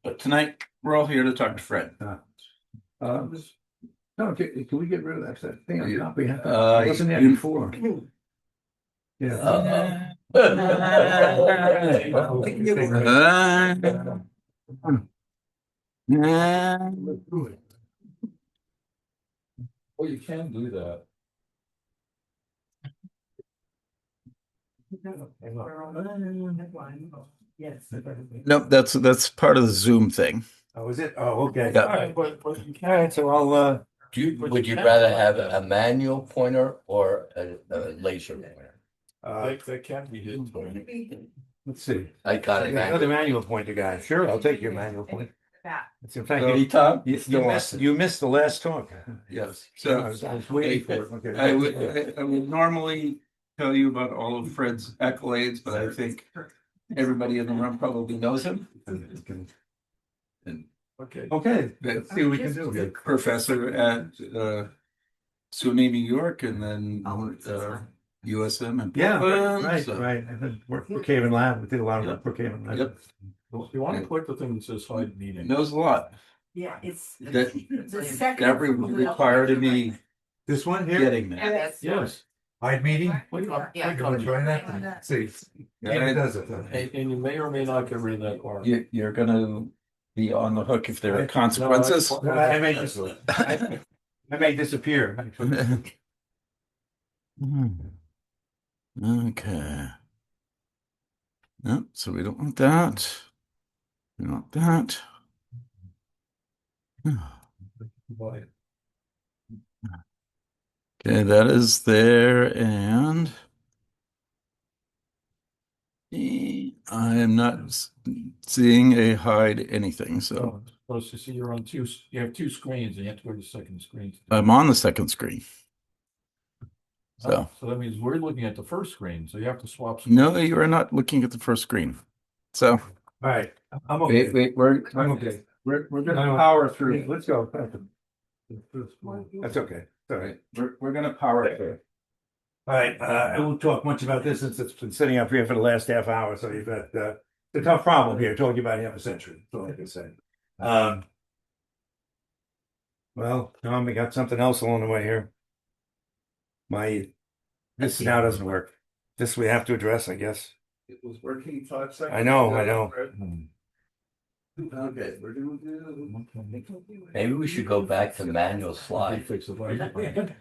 But tonight, we're all here to talk to Fred. No, can we get rid of that thing on top? We have, Uh, it wasn't there you- before. Yeah. Well, you can do that. Nope, that's part of the Zoom thing. Oh, is it? Oh, okay. Yeah. All right, so I'll, Would you rather have a manual pointer or a laser pointer? That can be hit. let's see. I got it. Another manual pointer guy. Sure, I'll take your manual pointer. It's in fact, Anytime. you missed the last talk. Yes. I So was waiting for it. Okay. I would normally tell you about all of Fred's accolades, but I think everybody in the room probably knows him. And Okay. Okay, that let's see what we can do. professor at SUNY New York, and then USM and Yeah, Portland. right, So, right. And then work Brookhaven Lab. We did a lot of work Brookhaven Lab. Yep. You want to click the thing that says hide meeting. knows a lot. Yeah, it's That the second. that would require to be This one here? getting there. Yes. Hide meeting? Click on Try that. See. Yeah, It does it. And you may or may not get rid of that part. You're gonna be on the hook if there are consequences. I may disappear. Okay. No, so we don't want that. We don't want that. Okay, that is there, and I am not seeing a hide anything, so Supposed to see you're on you have two screens and you have to go to the second screen. I'm on the second screen. So So that means we're looking at the first screen, so you have to swap. no, you are not looking at the first screen. So All right, I'm okay. wait, I'm okay. we're I gonna don't- power through. Let's go. That's okay. All right. We're gonna power through. All right, I won't talk much about this since it's been sitting up here for the last half hour, so you've got, it's a tough problem here, talking about half a century, that's all I can say. Well, Tom, we got something else along the way here. This now doesn't work. This we have to address, I guess. It was working 5 seconds. I know. Okay, we're gonna do. Maybe we should go back to manual slide. Fix the button.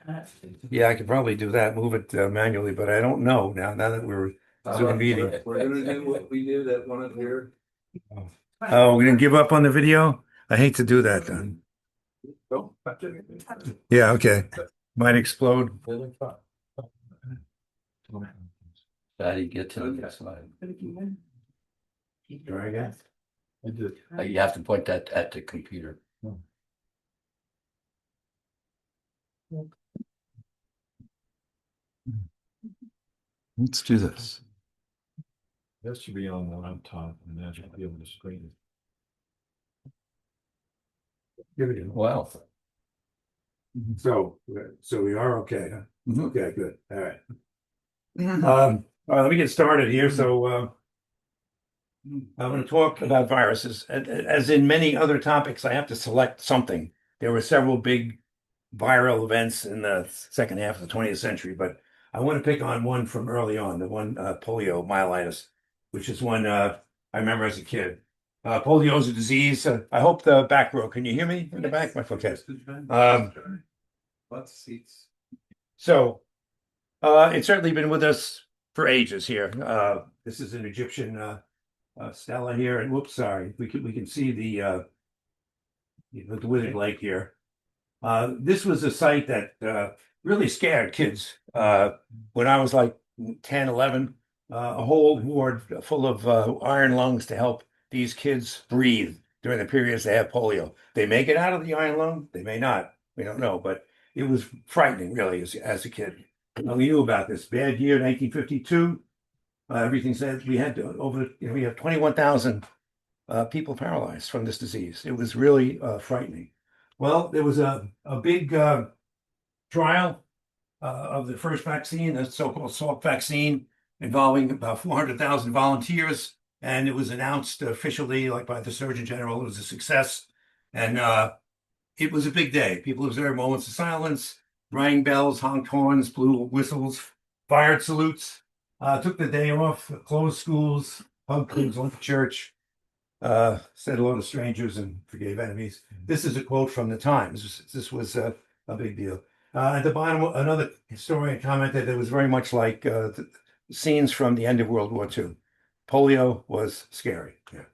Yeah, I could probably do that, move it manually, but I don't know now that we're Zoom meeting. We're gonna do what we did at one of your. Oh, we didn't give up on the video? I hate to do that then. Yeah, okay. Might explode. How do you get to the next slide? Try again. I did. You have to point that at the computer. Let's do this. That should be on the laptop and that should be on the screen. Give it in. Wow. So we are okay, huh? Mhm. Okay, good. All right. All right, let me get started here. So I'm going to talk about viruses. As in many other topics, I have to select something. There were several big viral events in the second half of the 20th century, but I want to pick on one from early on, the one polio myelitis, which is one I remember as a kid. Polio is a disease. I hope the back row. Can you hear me in the back? My okay. Lots of seats. So it's certainly been with us for ages here. This is an Egyptian stela here, and whoops, sorry, we can see the withered leg here. This was a site that really scared kids when I was like 10, 11. A whole ward full of iron lungs to help these kids breathe during the periods they have polio. They may get out of the iron lung, they may not. We don't know, but it was frightening, really, as a kid. We knew about this bad year, 1952. Everything said we had we have 21,000 people paralyzed from this disease. It was really frightening. Well, there was a big trial of the first vaccine, the so-called Salk vaccine, involving about 400,000 volunteers. and it was announced officially, like by the Surgeon General, it was a success. And it was a big day. People observed moments of silence, rang bells, honked horns, blew whistles, fired salutes, took the day off, closed schools, hugged kids, went to church, said hello to strangers and forgave enemies. This is a quote from the Times. This was a big deal. At the bottom, another historian commented that it was very much like scenes from the end of World War II. Polio was scary. Yeah.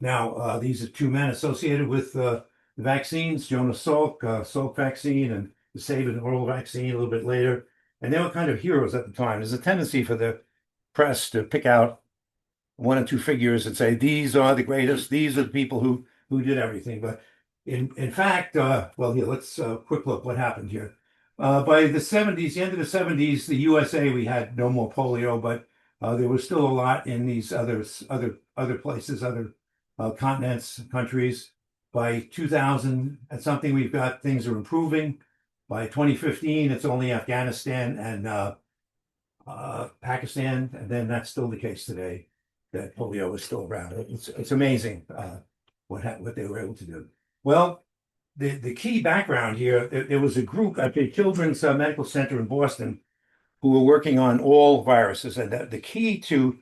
Now, these are two men associated with the vaccines, Jonas Salk, Salk vaccine, and the Sabin oral vaccine a little bit later. And they were kind of heroes at the time. There's a tendency for the press to pick out one or two figures and say, these are the greatest, these are the people who did everything. But in fact, well, here, let's quick look what happened here. By the 70s, the end of the 70s, the USA, we had no more polio, but there was still a lot in these other places, other continents, countries. By 2000 and something, we've got things are improving. By 2015, it's only Afghanistan and Pakistan, and then that's still the case today. That polio is still around. It's amazing what they were able to do. Well, the key background here, there was a group at the Children's Medical Center in Boston who were working on all viruses, and the key to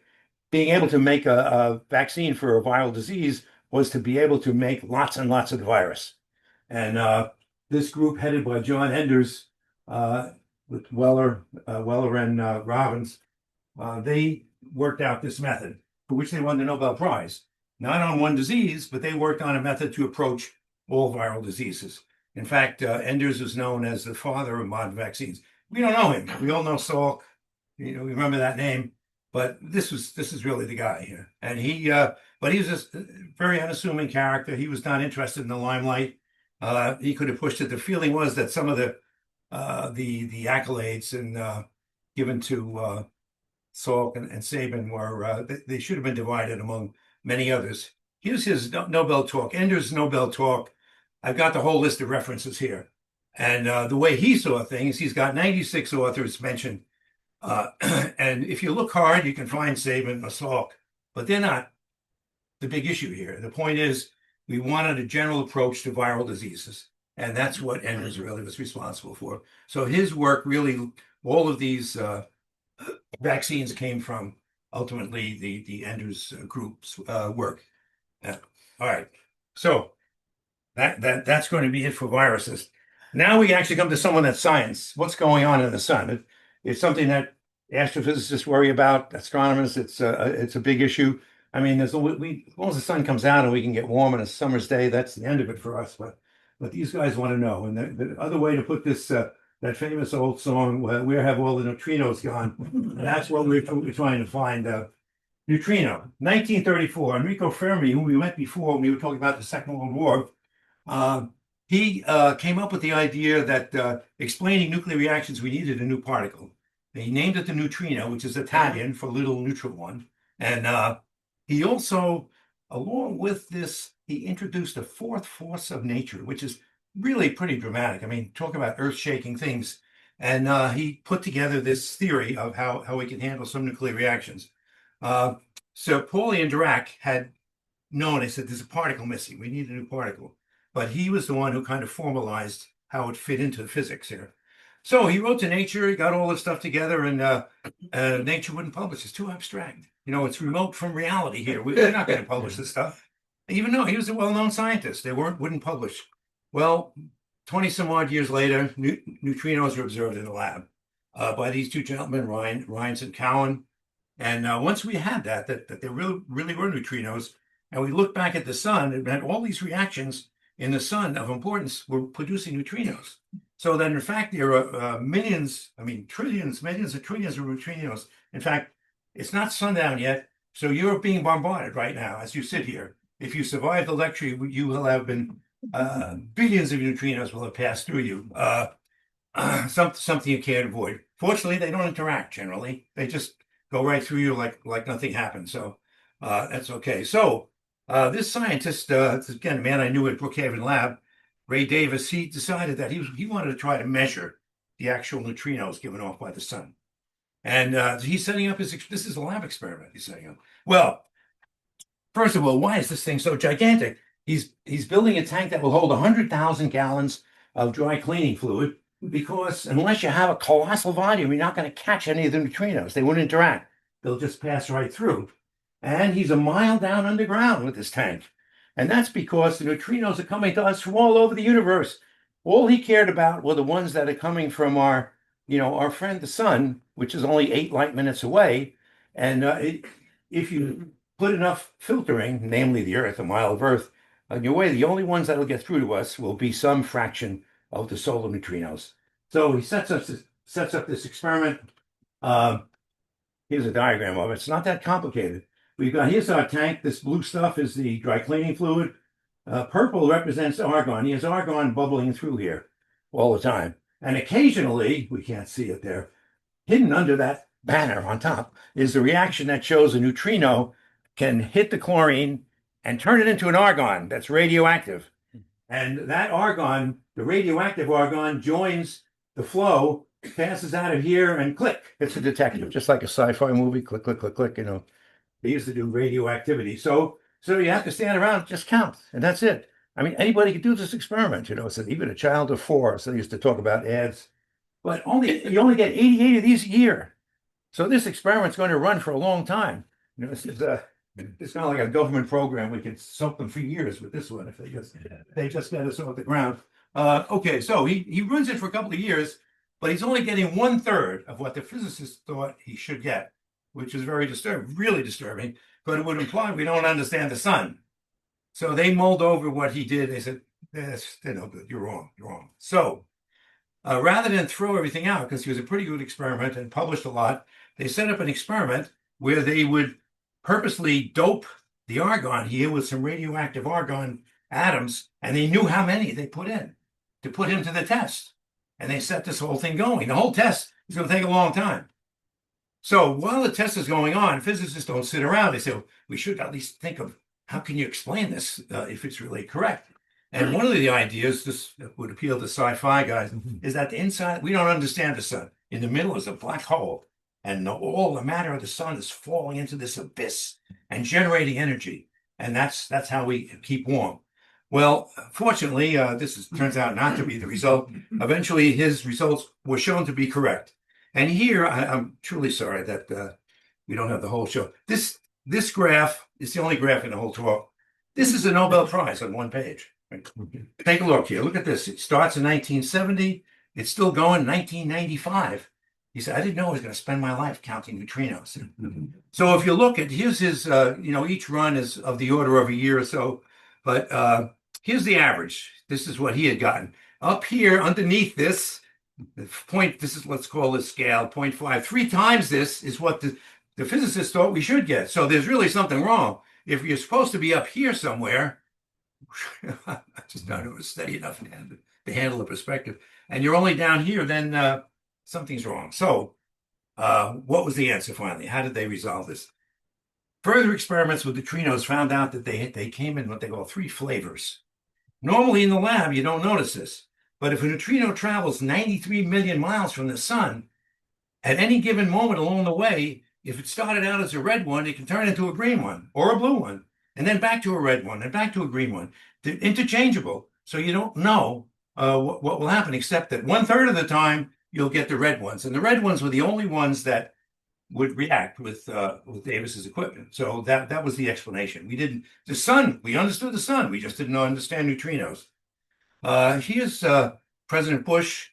being able to make a vaccine for a viral disease was to be able to make lots and lots of the virus. And this group, headed by John Enders, with Weller and Robbins, they worked out this method for which they won the Nobel Prize. Not on one disease, but they worked on a method to approach all viral diseases. In fact, Enders is known as the father of modern vaccines. We don't know him. We all know Salk. We remember that name. But this is really the guy here. And but he was a very unassuming character. He was not interested in the limelight. He could have pushed it. The feeling was that some of the accolades and given to Salk and Sabin were they should have been divided among many others. Here's his Nobel talk, Enders' Nobel talk. I've got the whole list of references here. And the way he saw things, he's got 96 authors mentioned. And if you look hard, you can find Sabin or Salk, but they're not the big issue here. The point is, we wanted a general approach to viral diseases, and that's what Enders really was responsible for. So his work really, all of these vaccines came from ultimately the Enders group's work. All right, so that's going to be it for viruses. Now we actually come to someone that's science. What's going on in the sun? It's something that astrophysicists worry about, astronomers. It's a big issue. I mean, as long as the sun comes out and we can get warm on a summer's day, that's the end of it for us. But these guys want to know. And the other way to put this, that famous old song, "Where Have All the Neutrinos Gone?" And that's what we're trying to find. Neutrino, 1934. Enrico Fermi, who we met before when we were talking about the Second World War, he came up with the idea that explaining nuclear reactions, we needed a new particle. He named it the neutrino, which is Italian for little neutral one. And he also, along with this, he introduced a fourth force of nature, which is really pretty dramatic. I mean, talk about earth-shaking things. And he put together this theory of how we can handle some nuclear reactions. So Pauli and Dirac had known, they said, there's a particle missing. We need a new particle. But he was the one who kind of formalized how it fit into the physics here. So he wrote to Nature, he got all this stuff together, and Nature wouldn't publish. It's too abstract. It's remote from reality here. We're not going to publish this stuff. Even though he was a well-known scientist, they wouldn't publish. Well, 20 some odd years later, neutrinos were observed in the lab by these two gentlemen, Rines and Cowan. And once we had that there really were neutrinos, and we looked back at the sun, it had all these reactions in the sun of importance were producing neutrinos. So that in fact, there are millions of trillions of neutrinos. In fact, it's not sundown yet, so you're being bombarded right now as you sit here. If you survive the lecture, you will have been, billions of neutrinos will have passed through you. Something you can't avoid. Fortunately, they don't interact generally. They just go right through you like nothing happened. So that's okay. So this scientist, again, a man I knew at Brookhaven Lab, Ray Davis, he decided that he wanted to try to measure the actual neutrinos given off by the sun. And he's setting up this is a lab experiment he's setting up. Well, first of all, why is this thing so gigantic? He's building a tank that will hold 100,000 gallons of dry cleaning fluid, because unless you have a colossal volume, you're not going to catch any of the neutrinos. They won't interact. They'll just pass right through. And he's a mile down underground with this tank. And that's because the neutrinos are coming to us from all over the universe. All he cared about were the ones that are coming from our friend the sun, which is only 8 light minutes away. And if you put enough filtering, namely the Earth, a mile of Earth, on your way, the only ones that'll get through to us will be some fraction of the solar neutrinos. So he sets up this experiment. Here's a diagram of it. It's not that complicated. Here's our tank. This blue stuff is the dry cleaning fluid. Purple represents argon. He has argon bubbling through here all the time. And occasionally, we can't see it there, hidden under that banner on top is the reaction that shows a neutrino can hit the chlorine and turn it into an argon that's radioactive. And that argon, the radioactive argon, joins the flow, passes out of here, and click, it's a detector, just like a sci-fi movie, click, click, click, click, They used to do radioactivity. So you have to stand around and just count, and that's it. I mean, anybody could do this experiment, so even a child of 4. So they used to talk about ads, but you only get 88 of these a year. So this experiment's going to run for a long time. It's kind of like a government program. We can soak them for years with this one if they just get us off the ground. Okay, so he runs it for a couple of years, but he's only getting 1/3 of what the physicists thought he should get, which is very disturbing, really disturbing, but it would imply we don't understand the sun. So they mulled over what he did. They said, they're no good. You're wrong. So rather than throw everything out, because he was a pretty good experiment and published a lot, they set up an experiment where they would purposely dope the argon here with some radioactive argon atoms, and they knew how many they put in to put him to the test. And they set this whole thing going. The whole test is going to take a long time. So while the test is going on, physicists don't sit around. They say, well, we should at least think of how can you explain this if it's really correct. And one of the ideas, this would appeal to sci-fi guys, is that the inside, we don't understand the sun. In the middle is a black hole, and all the matter of the sun is falling into this abyss and generating energy. And that's how we keep warm. Well, fortunately, this turns out not to be the result. Eventually, his results were shown to be correct. And here, I'm truly sorry that we don't have the whole show. This graph is the only graph in the whole talk. This is a Nobel Prize on one page. Take a look here. Look at this. It starts in 1970. It's still going in 1995. He said, I didn't know I was going to spend my life counting neutrinos. So if you look at, here's his, each run is of the order of a year or so. But here's the average. This is what he had gotten. Up here underneath this, let's call this scale 0.5. 3 times this is what the physicists thought we should get. So there's really something wrong. If you're supposed to be up here somewhere, I just don't know, steady enough to handle the perspective, and you're only down here, then something's wrong. So what was the answer finally? How did they resolve this? Further experiments with neutrinos found out that they came in what they call 3 flavors. Normally in the lab, you don't notice this. But if a neutrino travels 93 million miles from the sun, at any given moment along the way, if it started out as a red one, it can turn into a green one or a blue one, and then back to a red one and back to a green one. They're interchangeable. So you don't know what will happen, except that 1/3 of the time you'll get the red ones. And the red ones were the only ones that would react with Davis's equipment. So that was the explanation. We understood the sun. We just didn't understand neutrinos. Here's President Bush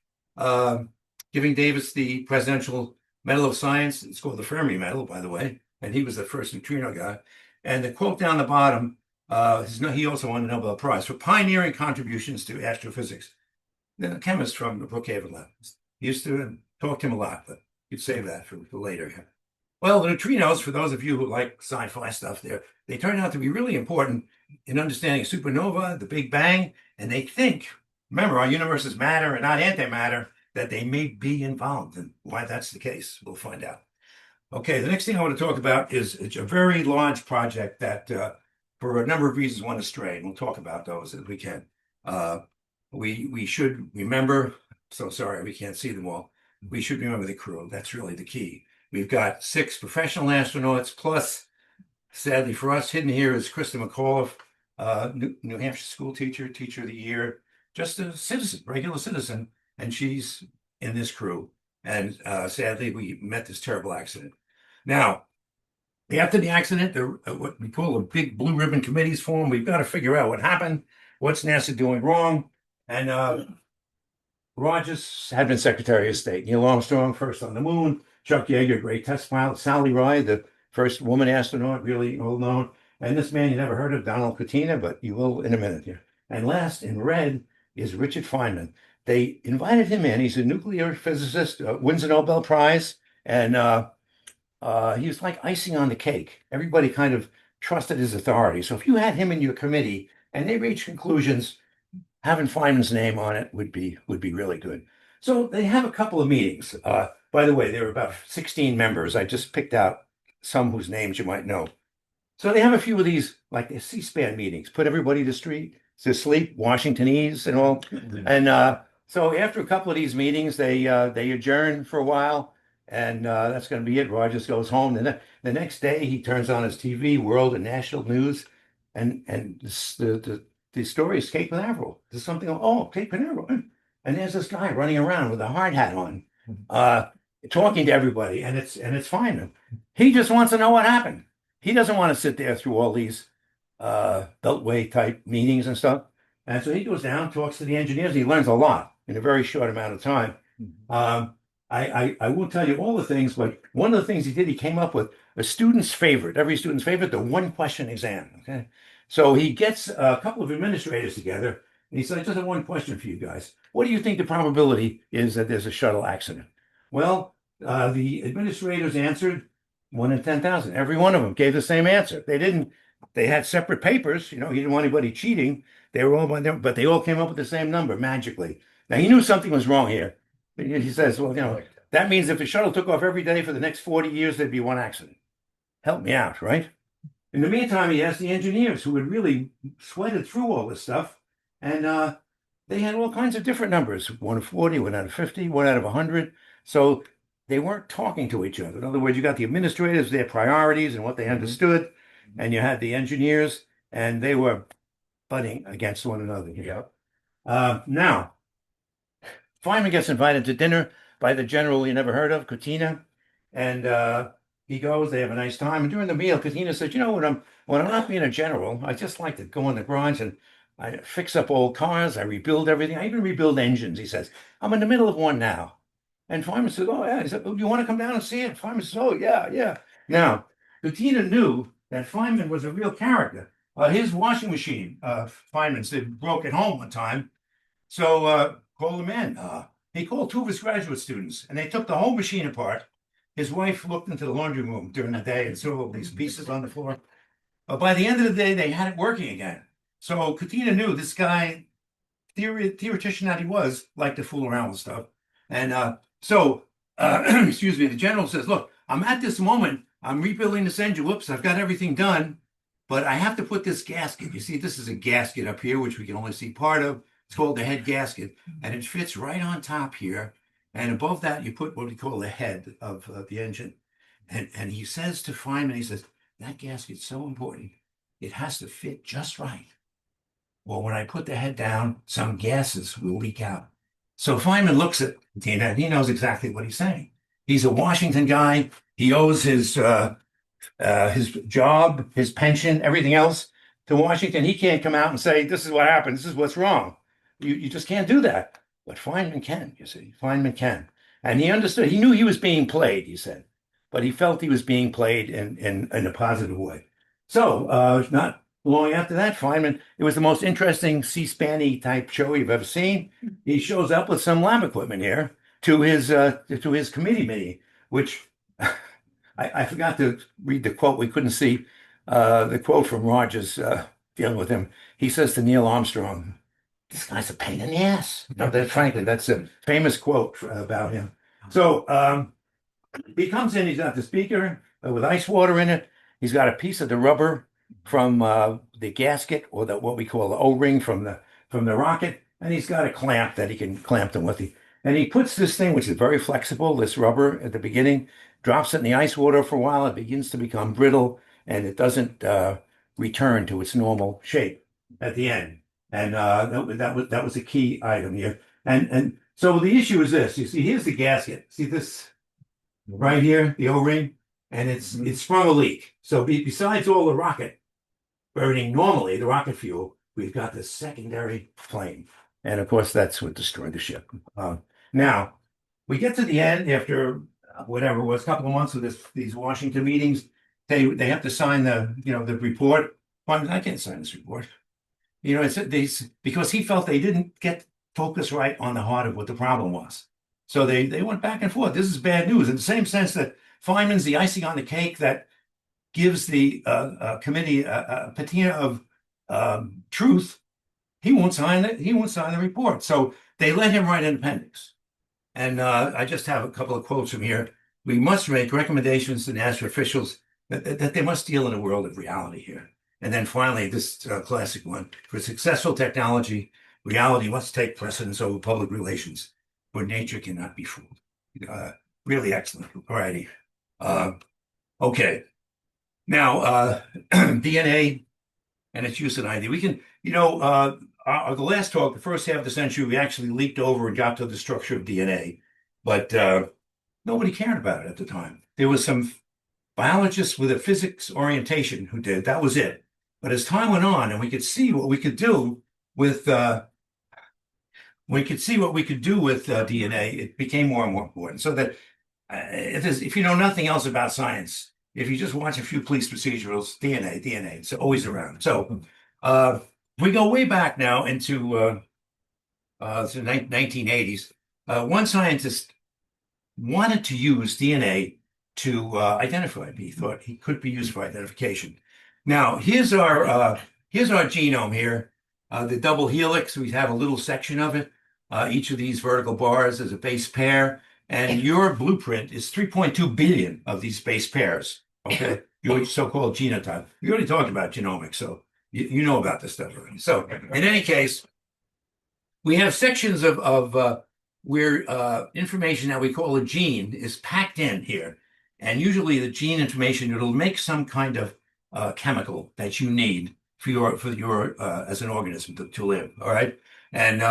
giving Davis the Presidential Medal of Science. It's called the Fermi Medal, by the way. And he was the first neutrino guy. And the quote down the bottom, he also won the Nobel Prize for pioneering contributions to astrophysics. The chemist from the Brookhaven Lab. Used to talk to him a lot, but you'd save that for later. Well, the neutrinos, for those of you who like sci-fi stuff, they turn out to be really important in understanding supernova, the Big Bang, and they think, remember, our universe is matter and not antimatter, that they may be involved. And why that's the case, we'll find out. Okay, the next thing I want to talk about is a very large project that, for a number of reasons, went astray. And we'll talk about those if we can. We should remember, so sorry, we can't see them all. We should remember the crew. That's really the key. We've got 6 professional astronauts plus Sadly for us, hidden here is Krista McAuliffe, New Hampshire school teacher, teacher of the year, just a citizen, regular citizen, and she's in this crew. And sadly, we met this terrible accident. Now, after the accident, what we call a big blue ribbon committees formed. We've got to figure out what happened, what's NASA doing wrong, and Rogers had been Secretary of State. Neil Armstrong, first on the moon. Chuck Yeager, great test pilot. Sally Ride, the first woman astronaut, really well known. And this man you never heard of, Donald Katina, but you will in a minute here. And last in red is Richard Feynman. They invited him in. He's a nuclear physicist, wins a Nobel Prize, and he was like icing on the cake. Everybody kind of trusted his authority. So if you had him in your committee and they reached conclusions, having Feynman's name on it would be really good. So they have a couple of meetings. By the way, there were about 16 members. I just picked out some whose names you might know. So they have a few of these, like the C-SPAN meetings, put everybody to sleep, Washingtonese and all. And so after a couple of these meetings, they adjourn for a while, and that's going to be it. Rogers goes home. The next day, he turns on his TV, world and national news, and the story is Cape Canaveral. There's something, oh, Cape Canaveral. And there's this guy running around with a hard hat on, talking to everybody, and it's fine. He just wants to know what happened. He doesn't want to sit there through all these Beltway type meetings and stuff. And so he goes down, talks to the engineers. He learns a lot in a very short amount of time. I won't tell you all the things, but one of the things he did, he came up with a student's favorite, every student's favorite, the one question exam. Okay. So he gets a couple of administrators together and he said, I just have one question for you guys. What do you think the probability is that there's a shuttle accident? Well, the administrators answered 1 in 10,000. Every one of them gave the same answer. They had separate papers. He didn't want anybody cheating. They were all by them, but they all came up with the same number magically. Now he knew something was wrong here. He says, well, that means if the shuttle took off every day for the next 40 years, there'd be one accident. Help me out, right? In the meantime, he asked the engineers who had really sweated through all this stuff, and they had all kinds of different numbers, 1 out of 40, 1 out of 50, 1 out of 100. So they weren't talking to each other. In other words, you got the administrators, their priorities and what they understood, and you had the engineers, and they were butting against one another. Now, Feynman gets invited to dinner by the general you never heard of, Katina, and he goes. They have a nice time. And during the meal, Katina says, when I'm not being a general, I just like to go in the garage and I fix up old cars. I rebuild everything. I even rebuild engines, he says. I'm in the middle of one now. And Feynman says, oh, yeah. He said, do you want to come down and see it? Feynman says, oh, yeah. Now, Katina knew that Feynman was a real character. His washing machine, Feynman said, broke at home one time. So called him in. He called 2 of his graduate students, and they took the whole machine apart. His wife looked into the laundry room during the day and saw all these pieces on the floor. But by the end of the day, they had it working again. So Katina knew this guy, theoretician that he was, liked to fool around with stuff. And excuse me, the general says, look, I'm at this moment. I'm rebuilding this engine. Whoops, I've got everything done. But I have to put this gasket. You see, this is a gasket up here, which we can only see part of. It's called the head gasket. And it fits right on top here. And above that, you put what we call the head of the engine. And he says to Feynman, he says, that gasket's so important. It has to fit just right. Well, when I put the head down, some gases will leak out. So Feynman looks at Tina, and he knows exactly what he's saying. He's a Washington guy. He owes his job, his pension, everything else to Washington. He can't come out and say, this is what happened. This is what's wrong. You just can't do that. But Feynman can, you see. Feynman can. And he understood. He knew he was being played, he said. But he felt he was being played in a positive way. So not long after that, Feynman, it was the most interesting C-SPAN-y type show you've ever seen. He shows up with some lab equipment here to his committee meeting, which I forgot to read the quote. We couldn't see the quote from Rogers dealing with him. He says to Neil Armstrong, this guy's a pain in the ass. Frankly, that's a famous quote about him. So he comes in, he's got the speaker with ice water in it. He's got a piece of the rubber from the gasket, or what we call the O-ring from the rocket, and he's got a clamp that he can clamp them with. And he puts this thing, which is very flexible, this rubber at the beginning, drops it in the ice water for a while. It begins to become brittle, and it doesn't return to its normal shape at the end. And that was a key item here. And so the issue is this. You see, here's the gasket. See this right here, the O-ring, and it's sprung a leak. So besides all the rocket burning normally, the rocket fuel, we've got this secondary flame. And of course, that's what destroyed the ship. Now, we get to the end after whatever it was, a couple of months of these Washington meetings. They have to sign the report. Well, I can't sign this report. Because he felt they didn't get focused right on the heart of what the problem was. So they went back and forth. This is bad news in the same sense that Feynman's the icing on the cake that gives the committee a patina of truth. He won't sign it. He won't sign the report. So they let him write an appendix. And I just have a couple of quotes from here. We must make recommendations to NASA officials that they must deal in a world of reality here. And then finally, this classic one: for successful technology, reality must take precedence over public relations, where nature cannot be fooled. Really excellent. All righty. Okay. Now, DNA and its use in ID. We can, the last talk, the first half of the century, we actually leaped over and got to the structure of DNA, but nobody cared about it at the time. There was some biologists with a physics orientation who did. That was it. But as time went on, and we could see what we could do with DNA, it became more and more important. So that if you know nothing else about science, if you just watch a few police procedurals, DNA, it's always around. So we go way back now into the 1980s. One scientist wanted to use DNA to identify. He thought he could be used for identification. Now, here's our genome here. The double helix, we have a little section of it. Each of these vertical bars is a base pair, and your blueprint is 3.2 billion of these base pairs. Okay, your so-called genotype. We already talked about genomics, so you know about this stuff already. So, in any case, we have sections of where information that we call a gene is packed in here, and usually the gene information, it'll make some kind of chemical that you need for your as an organism to live. All right, and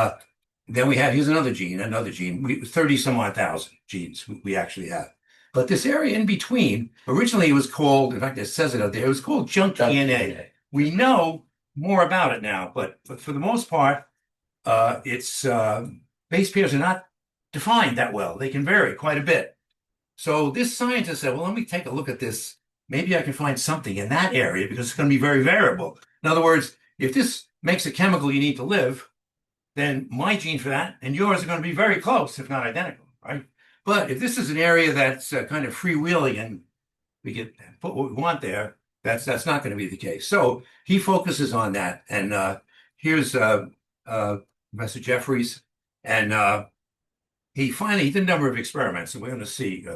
then we have here's another gene. We 30 some odd thousand genes we actually have. But this area in between, originally it was called, in fact, it says it out there, it was called junk DNA. We know more about it now, but for the most part, its base pairs are not defined that well. They can vary quite a bit. So this scientist said, well, let me take a look at this. Maybe I can find something in that area because it's going to be very variable. In other words, if this makes a chemical you need to live, then my gene for that and yours are going to be very close, if not identical, right? But if this is an area that's kind of freewheeling and we can put what we want there, that's not going to be the case. So he focuses on that. And here's Professor Jeffries. And he did a number of experiments, and we're going to see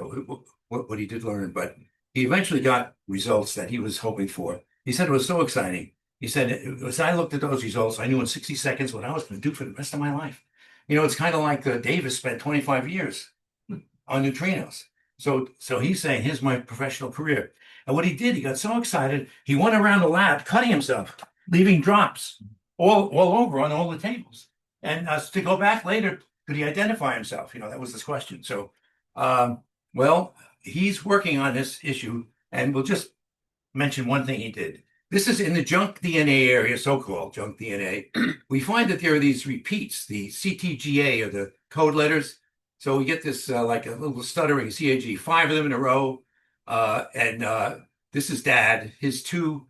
what he did learn. But he eventually got results that he was hoping for. He said it was so exciting. He said, as I looked at those results, I knew in 60 seconds what I was going to do for the rest of my life. It's kind of like Davis spent 25 years on neutrinos. So he's saying, here's my professional career. And what he did, he got so excited, he went around the lab cutting himself, leaving drops all over on all the tables. And to go back later, could he identify himself? That was this question. So, well, he's working on this issue, and we'll just mention one thing he did. This is in the junk DNA area, so-called junk DNA. We find that there are these repeats, the CTGA, or the code letters. So we get this like a little stuttering CAG, 5 of them in a row. And this is Dad. His 2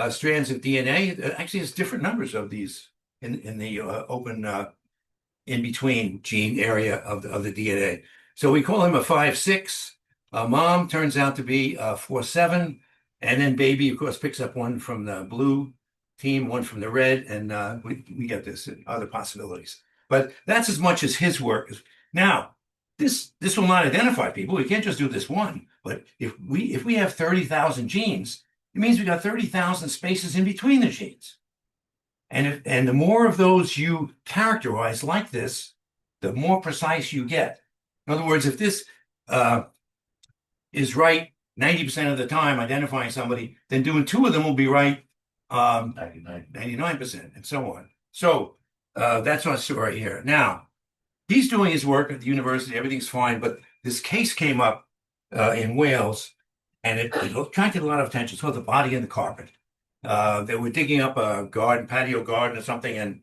strands of DNA actually has different numbers of these in the open in-between gene area of the DNA. So we call him a 5-6. Mom turns out to be 4-7. And then baby, of course, picks up one from the blue team, one from the red. And we get this and other possibilities. But that's as much as his work is. Now, this will not identify people. We can't just do this one. But if we have 30,000 genes, it means we got 30,000 spaces in between the genes. And the more of those you characterize like this, the more precise you get. In other words, if this is right 90% of the time identifying somebody, then doing 2 of them will be right 99%, and so on. So that's our story here. Now, he's doing his work at the university, everything's fine, but this case came up in Wales, and it attracted a lot of attention. It's called The Body in the Carpet. They were digging up a garden, patio garden or something, and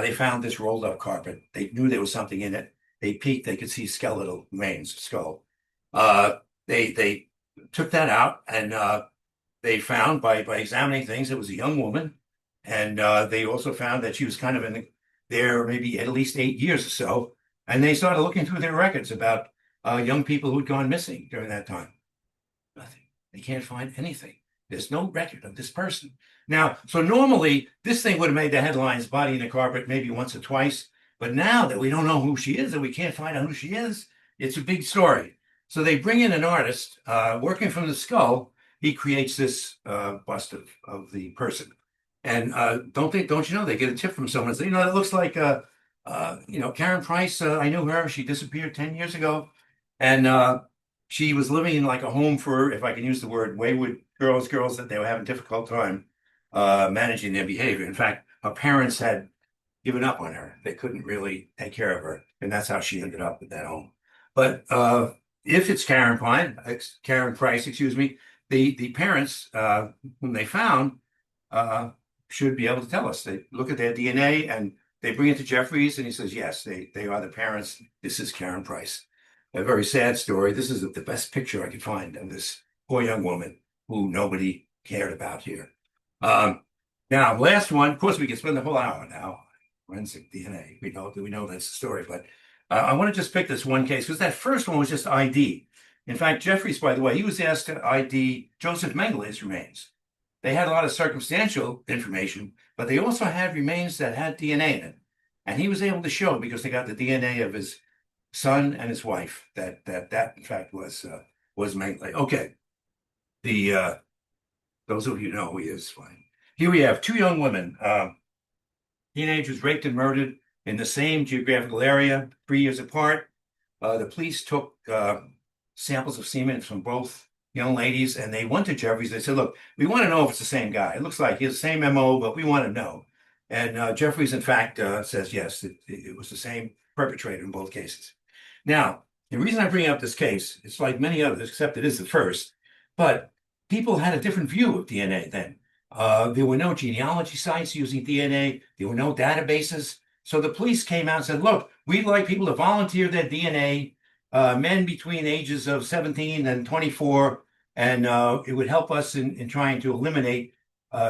they found this rolled up carpet. They knew there was something in it. They peeked, they could see skeletal remains, skull. They took that out, and they found by examining things, it was a young woman. And they also found that she was kind of there maybe at least 8 years or so. And they started looking through their records about young people who'd gone missing during that time. Nothing. They can't find anything. There's no record of this person. Now, so normally this thing would have made the headlines, body in the carpet, maybe once or twice. But now that we don't know who she is, that we can't find out who she is, it's a big story. So they bring in an artist working from the skull. He creates this bust of the person. And don't you know, they get a tip from someone. Say, it looks like, Karen Price. I knew her. She disappeared 10 years ago. And she was living in like a home for, if I can use the word, wayward girls that they were having a difficult time managing their behavior. In fact, her parents had given up on her. They couldn't really take care of her. And that's how she ended up at that home. But if it's Karen Price, excuse me, the parents whom they found should be able to tell us. They look at their DNA and they bring it to Jeffries, and he says, yes, they are the parents. This is Karen Price. A very sad story. This is the best picture I could find of this poor young woman who nobody cared about here. Now, last one, of course, we could spend the whole hour now. Forensic DNA. We know that's the story, but I want to just pick this one case because that first one was just ID. In fact, Jeffries, by the way, he was asked to ID Joseph Mengele's remains. They had a lot of circumstantial information, but they also had remains that had DNA in it. And he was able to show, because they got the DNA of his son and his wife, that in fact was Mengele. Okay. Those of you know who he is, fine. Here we have 2 young women, teenagers raped and murdered in the same geographical area, 3 years apart. The police took samples of semen from both young ladies, and they went to Jeffries. They said, look, we want to know if it's the same guy. It looks like he has the same MO, but we want to know. And Jeffries, in fact, says, yes, it was the same perpetrator in both cases. Now, the reason I bring up this case, it's like many others, except it is the first, but people had a different view of DNA then. There were no genealogy sites using DNA. There were no databases. So the police came out and said, look, we'd like people to volunteer their DNA, men between ages of 17 and 24, and it would help us in trying to eliminate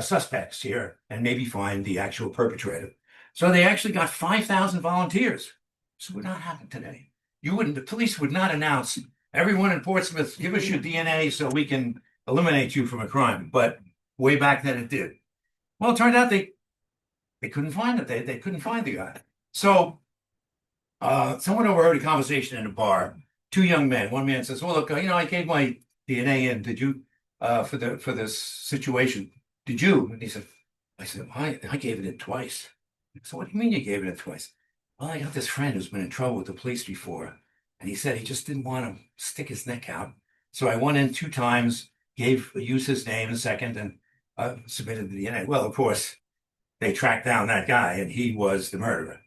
suspects here and maybe find the actual perpetrator. So they actually got 5,000 volunteers. This would not happen today. The police would not announce, everyone in Portsmouth, give us your DNA so we can eliminate you from a crime. But way back then it did. Well, it turned out they couldn't find it. They couldn't find the guy. So someone overheard a conversation in a bar. 2 young men. One man says, well, look, I gave my DNA in. Did you, for this situation, did you? And he said, I gave it in twice. So what do you mean you gave it in twice? Well, I got this friend who's been in trouble with the police before. And he said he just didn't want to stick his neck out. So I went in 2 times, used his name in a second, and submitted the DNA. Well, of course, they tracked down that guy, and he was the murderer,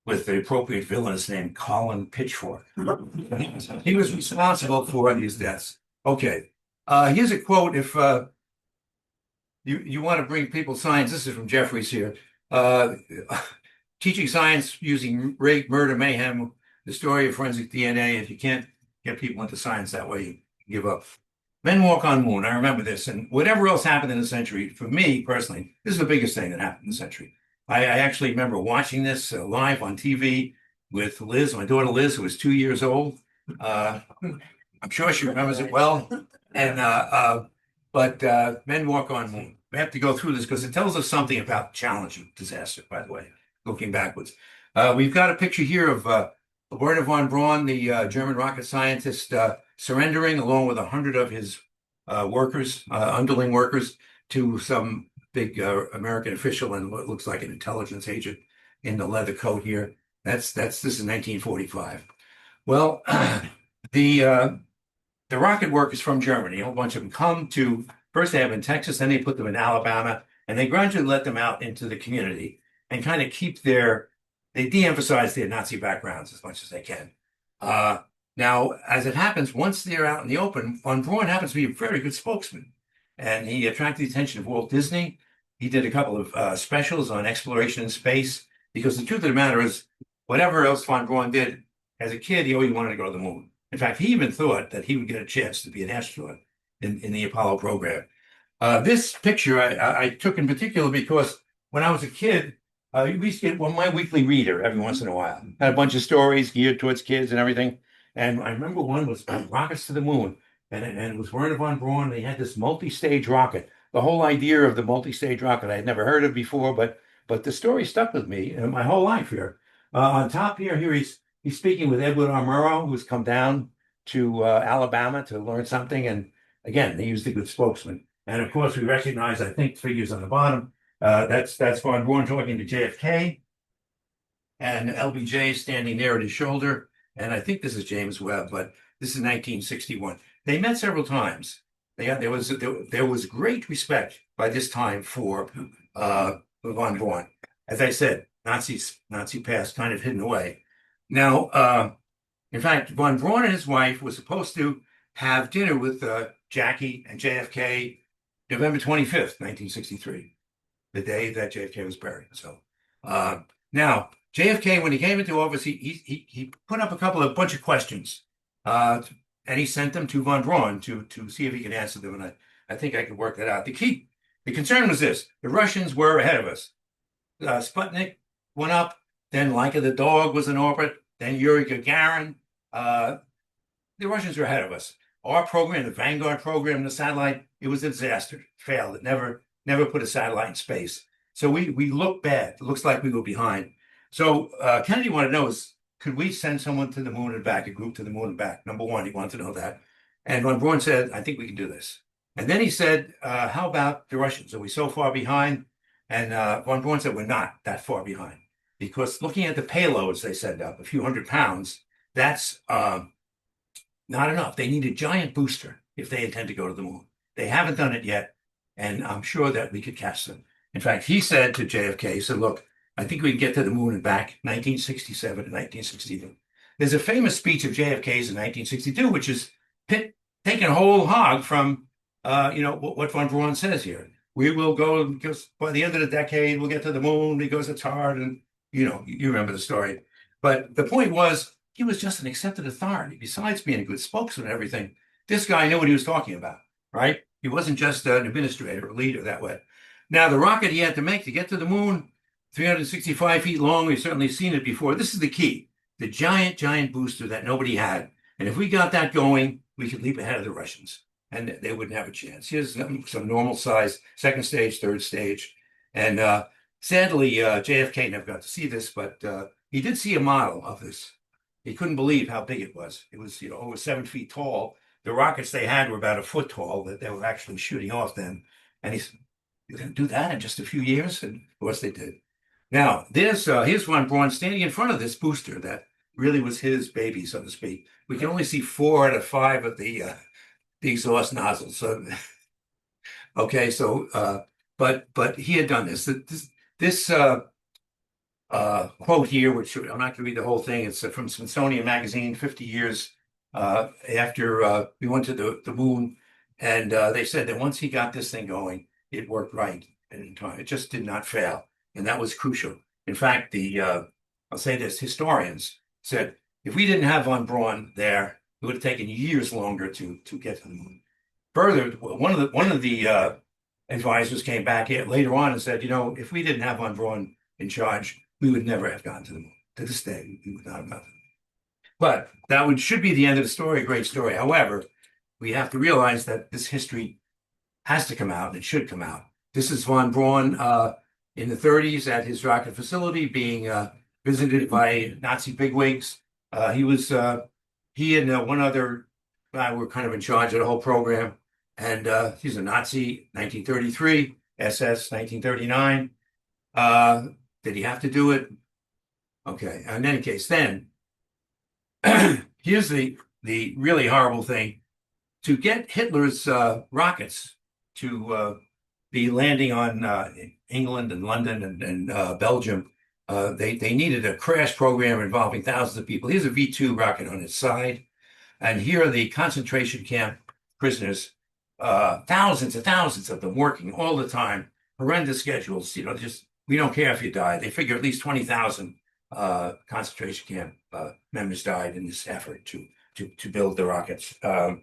with the appropriate villainous name, Colin Pitchfork. He was responsible for these deaths. Okay, here's a quote. If you want to bring people science, this is from Jeffries here. Teaching science using rape, murder, mayhem, the story of forensic DNA. If you can't get people into science that way, you give up. Men walk on moon. I remember this. And whatever else happened in the century, for me personally, this is the biggest thing that happened in the century. I actually remember watching this live on TV with Liz, my daughter Liz, who was 2 years old. I'm sure she remembers it well. And but Men Walk on Moon. We have to go through this because it tells us something about challenge and disaster, by the way, looking backwards. We've got a picture here of Werner von Braun, the German rocket scientist, surrendering along with 100 of his workers, underling workers, to some big American official and what looks like an intelligence agent in the leather coat here. This is 1945. Well, the the rocket workers from Germany, a whole bunch of them come to, first they have in Texas, then they put them in Alabama, and they gradually let them out into the community and kind of they de-emphasize their Nazi backgrounds as much as they can. Now, as it happens, once they're out in the open, von Braun happens to be a very good spokesman, and he attracted the attention of Walt Disney. He did a couple of specials on exploration in space, because the truth of the matter is, whatever else von Braun did, as a kid, he always wanted to go to the moon. In fact, he even thought that he would get a chance to be an astronaut in the Apollo program. This picture I took in particular because when I was a kid, we used to get my weekly reader every once in a while. Had a bunch of stories geared towards kids and everything. And I remember one was Rockets to the Moon. And it was Werner von Braun. They had this multi-stage rocket. The whole idea of the multi-stage rocket I had never heard of before, but the story stuck with me my whole life here. On top here he's speaking with Edward R. Murrow, who's come down to Alabama to learn something. And again, they used a good spokesman. And of course, we recognize, I think, figures on the bottom. That's von Braun talking to JFK. And LBJ standing there at his shoulder. And I think this is James Webb, but this is 1961. They met several times. There was great respect by this time for von Braun. As I said, Nazi past kind of hidden away. Now, in fact, von Braun and his wife were supposed to have dinner with Jackie and JFK November 25th, 1963, the day that JFK was buried. So now, JFK, when he came into office, he put up a bunch of questions, and he sent them to von Braun to see if he could answer them. And I think I could work that out. The concern was this: the Russians were ahead of us. Sputnik went up, then Laika the dog was in orbit, then Yuri Gagarin. The Russians were ahead of us. Our program, the Vanguard program, the satellite, it was a disaster. It failed. It never put a satellite in space. So we look bad. It looks like we go behind. So Kennedy wanted to know could we send someone to the moon and back, a group to the moon and back? Number one, he wanted to know that. And von Braun said, I think we can do this. And then he said, how about the Russians? Are we so far behind? And von Braun said, we're not that far behind. Because looking at the payloads they send up, a few 100 pounds, that's not enough. They need a giant booster if they intend to go to the moon. They haven't done it yet, and I'm sure that we could catch them. In fact, he said to JFK, he said, look, I think we can get to the moon and back, 1967 and 1962. There's a famous speech of JFK's in 1962, which is taking a whole hog from, what von Braun says here. We will go, because by the end of the decade, we'll get to the moon because it's hard. And, you remember the story. But the point was, he was just an accepted authority. Besides being a good spokesman and everything, this guy knew what he was talking about, right? He wasn't just an administrator or leader that way. Now, the rocket he had to make to get to the moon, 365 feet long, we've certainly seen it before. This is the key, the giant booster that nobody had. And if we got that going, we could leap ahead of the Russians, and they wouldn't have a chance. Here's some normal size, second stage, third stage. And sadly, JFK never got to see this, but he did see a model of this. He couldn't believe how big it was. It was, over 7 feet tall. The rockets they had were about a foot tall that they were actually shooting off then. And he said, you're going to do that in just a few years? And of course they did. Now, here's von Braun standing in front of this booster that really was his baby, so to speak. We can only see 4 out of 5 of the exhaust nozzles. So, okay, so, but he had done this. This quote here, which I'm not going to read the whole thing. It's from Smithsonian Magazine, 50 years after we went to the moon. And they said that once he got this thing going, it worked right in time. It just did not fail. And that was crucial. In fact, I'll say this, historians said, if we didn't have von Braun there, it would have taken years longer to get to the moon. Further, one of the advisors came back later on and said, if we didn't have von Braun in charge, we would never have gotten to the moon. To this day, we would not have gotten to the moon. But that should be the end of the story, a great story. However, we have to realize that this history has to come out, and it should come out. This is von Braun in the 30s at his rocket facility being visited by Nazi bigwigs. He and one other guy were kind of in charge of the whole program. And he's a Nazi, 1933, SS, 1939. Did he have to do it? Okay. In any case, then here's the really horrible thing. to get Hitler's rockets to be landing on England and London and Belgium, they needed a crash program involving thousands of people. Here's a V2 rocket on its side, and here are the concentration camp prisoners, thousands and thousands of them working all the time, horrendous schedules. Just we don't care if you die. They figure at least 20,000 concentration camp members died in this effort to build the rockets and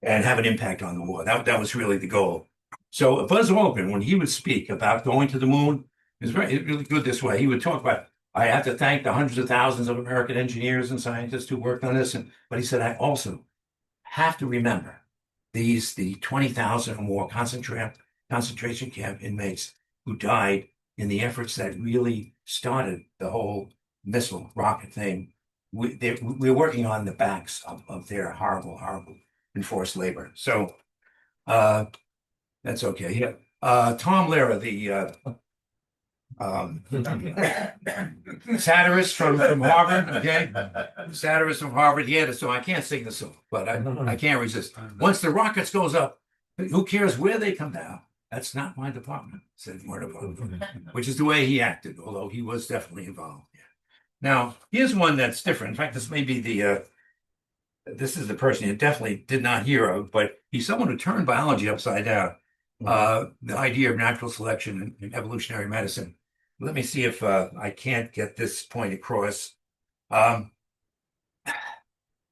have an impact on the war. That was really the goal. So Buzz Aldrin, when he would speak about going to the moon, it was really good this way. He would talk about, I have to thank the hundreds of thousands of American engineers and scientists who worked on this. But he said, I also have to remember the 20,000 or more concentration camp inmates who died in the efforts that really started the whole missile rocket thing. We're working on the backs of their horrible, horrible enforced labor. So that's okay. Yeah. Tom Lehrer, the satirist from Harvard, okay? Satirist from Harvard. He had a song. I can't sing the song, but I can't resist. Once the rockets goes up, who cares where they come down? That's not my department, said Warner Buffett, which is the way he acted, although he was definitely involved. Yeah. Now, here's one that's different. In fact, this may be this is the person you definitely did not hear of, but he's someone who turned biology upside down. The idea of natural selection and evolutionary medicine. Let me see if I can't get this point across.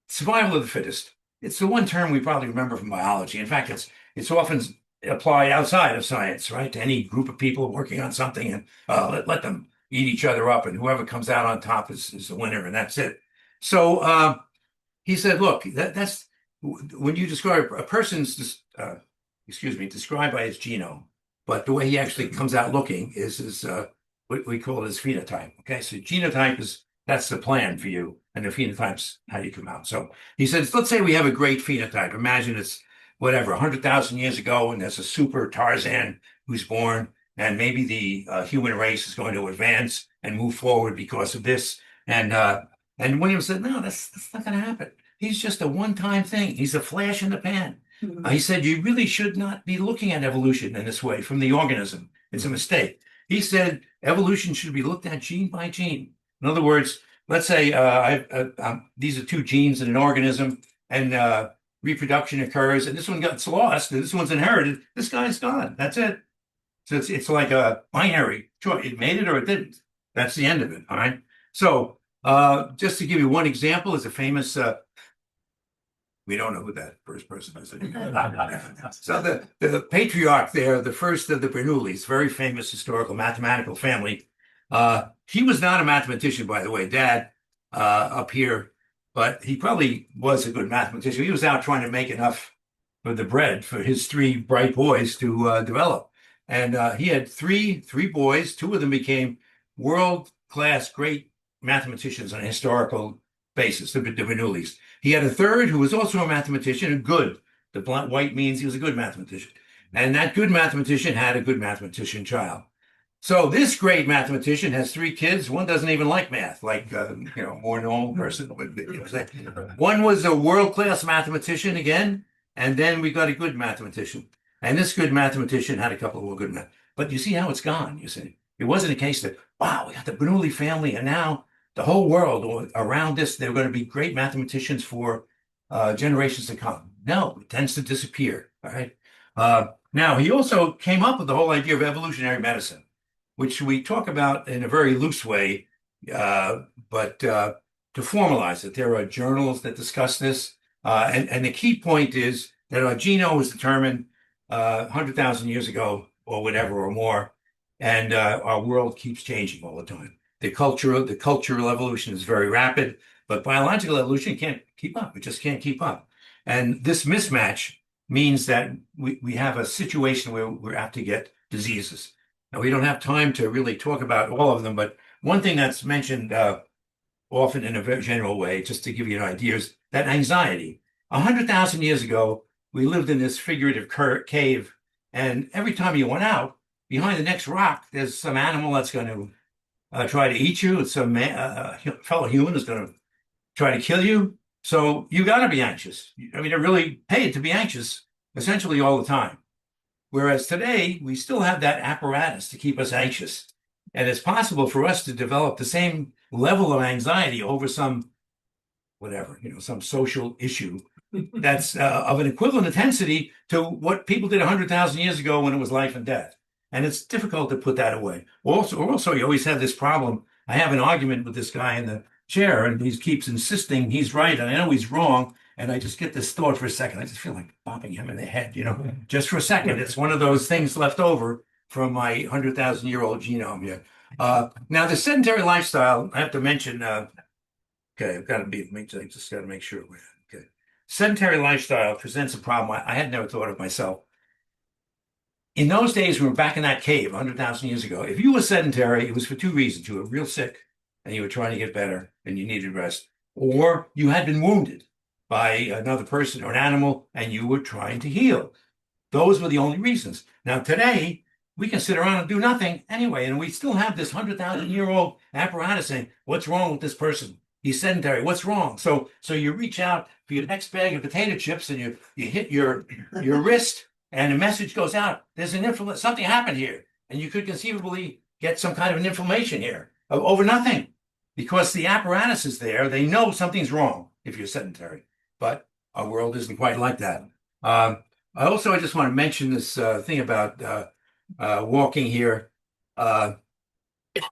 Survival of the fittest. It's the one term we probably remember from biology. In fact, it's often applied outside of science, right? To any group of people working on something, and let them eat each other up, and whoever comes out on top is the winner, and that's it. So he said, look, that's when you describe a person's described by his genome, but the way he actually comes out looking is what we call his phenotype. Okay, so genotype that's the plan for you, and the phenotype's how you come out. So he says, let's say we have a great phenotype. Imagine it's whatever 100,000 years ago, and there's a super Tarzan who's born, and maybe the human race is going to advance and move forward because of this. And William said, no, that's not going to happen. He's just a one-time thing. He's a flash in the pan. He said, you really should not be looking at evolution in this way from the organism. It's a mistake. He said, evolution should be looked at gene by gene. In other words, let's say these are two genes in an organism, and reproduction occurs, and this one gets lost, and this one's inherited. This guy's gone. That's it. So it's like a binary choice. It made it or it didn't. That's the end of it. All right. So just to give you one example, is a famous we don't know who that first person is anymore. So the patriarch there, the first of the Bernoullis, very famous historical mathematical family. He was not a mathematician, by the way, Dad, up here, but he probably was a good mathematician. He was out trying to make enough for the bread for his three bright boys to develop. And he had three boys. Two of them became world-class great mathematicians on a historical basis, the Bernoullis. He had a third who was also a mathematician, and good. The white means he was a good mathematician. And that good mathematician had a good mathematician child. So this great mathematician has three kids. One doesn't even like math, like more normal person would be. One was a world-class mathematician again, and then we got a good mathematician. And this good mathematician had a couple of more good math. But you see how it's gone, you see. It wasn't a case that, wow, we got the Bernoulli family, and now the whole world around this, they're going to be great mathematicians for generations to come. No, it tends to disappear, all right? Now, he also came up with the whole idea of evolutionary medicine, which we talk about in a very loose way, but to formalize it, there are journals that discuss this. And the key point is that our genome was determined 100,000 years ago or whatever or more, and our world keeps changing all the time. The cultural evolution is very rapid, but biological evolution can't keep up. It just can't keep up. And this mismatch means that we have a situation where we're apt to get diseases. Now, we don't have time to really talk about all of them, but one thing that's mentioned often in a very general way, just to give you an idea, is that anxiety. 100,000 years ago, we lived in this figurative cave, and every time you went out, behind the next rock, there's some animal that's going to try to eat you. Some fellow human is going to try to kill you. So you got to be anxious. I mean, they're really paid to be anxious essentially all the time. Whereas today, we still have that apparatus to keep us anxious. And it's possible for us to develop the same level of anxiety over some, whatever, some social issue that's of an equivalent intensity to what people did 100,000 years ago when it was life and death. And it's difficult to put that away. Also, you always have this problem. I have an argument with this guy in the chair, and he keeps insisting he's right, and I know he's wrong. And I just get this thought for a second. I just feel like bopping him in the head, just for a second. It's one of those things left over from my 100,000-year-old genome here. Now, the sedentary lifestyle, I have to mention, okay, I've got to I just got to make sure. Okay. Sedentary lifestyle presents a problem I had never thought of myself. In those days, we were back in that cave 100,000 years ago. If you were sedentary, it was for two reasons. You were real sick and you were trying to get better and you needed rest, or you had been wounded by another person or an animal and you were trying to heal. Those were the only reasons. Now, today, we can sit around and do nothing anyway, and we still have this 100,000-year-old apparatus saying, what's wrong with this person? He's sedentary. What's wrong? So you reach out for your next bag of potato chips and you hit your wrist and a message goes out. There's something happened here. And you could conceivably get some kind of an inflammation here over nothing because the apparatus is there. They know something's wrong if you're sedentary, but our world isn't quite like that. I just want to mention this thing about walking here. I'm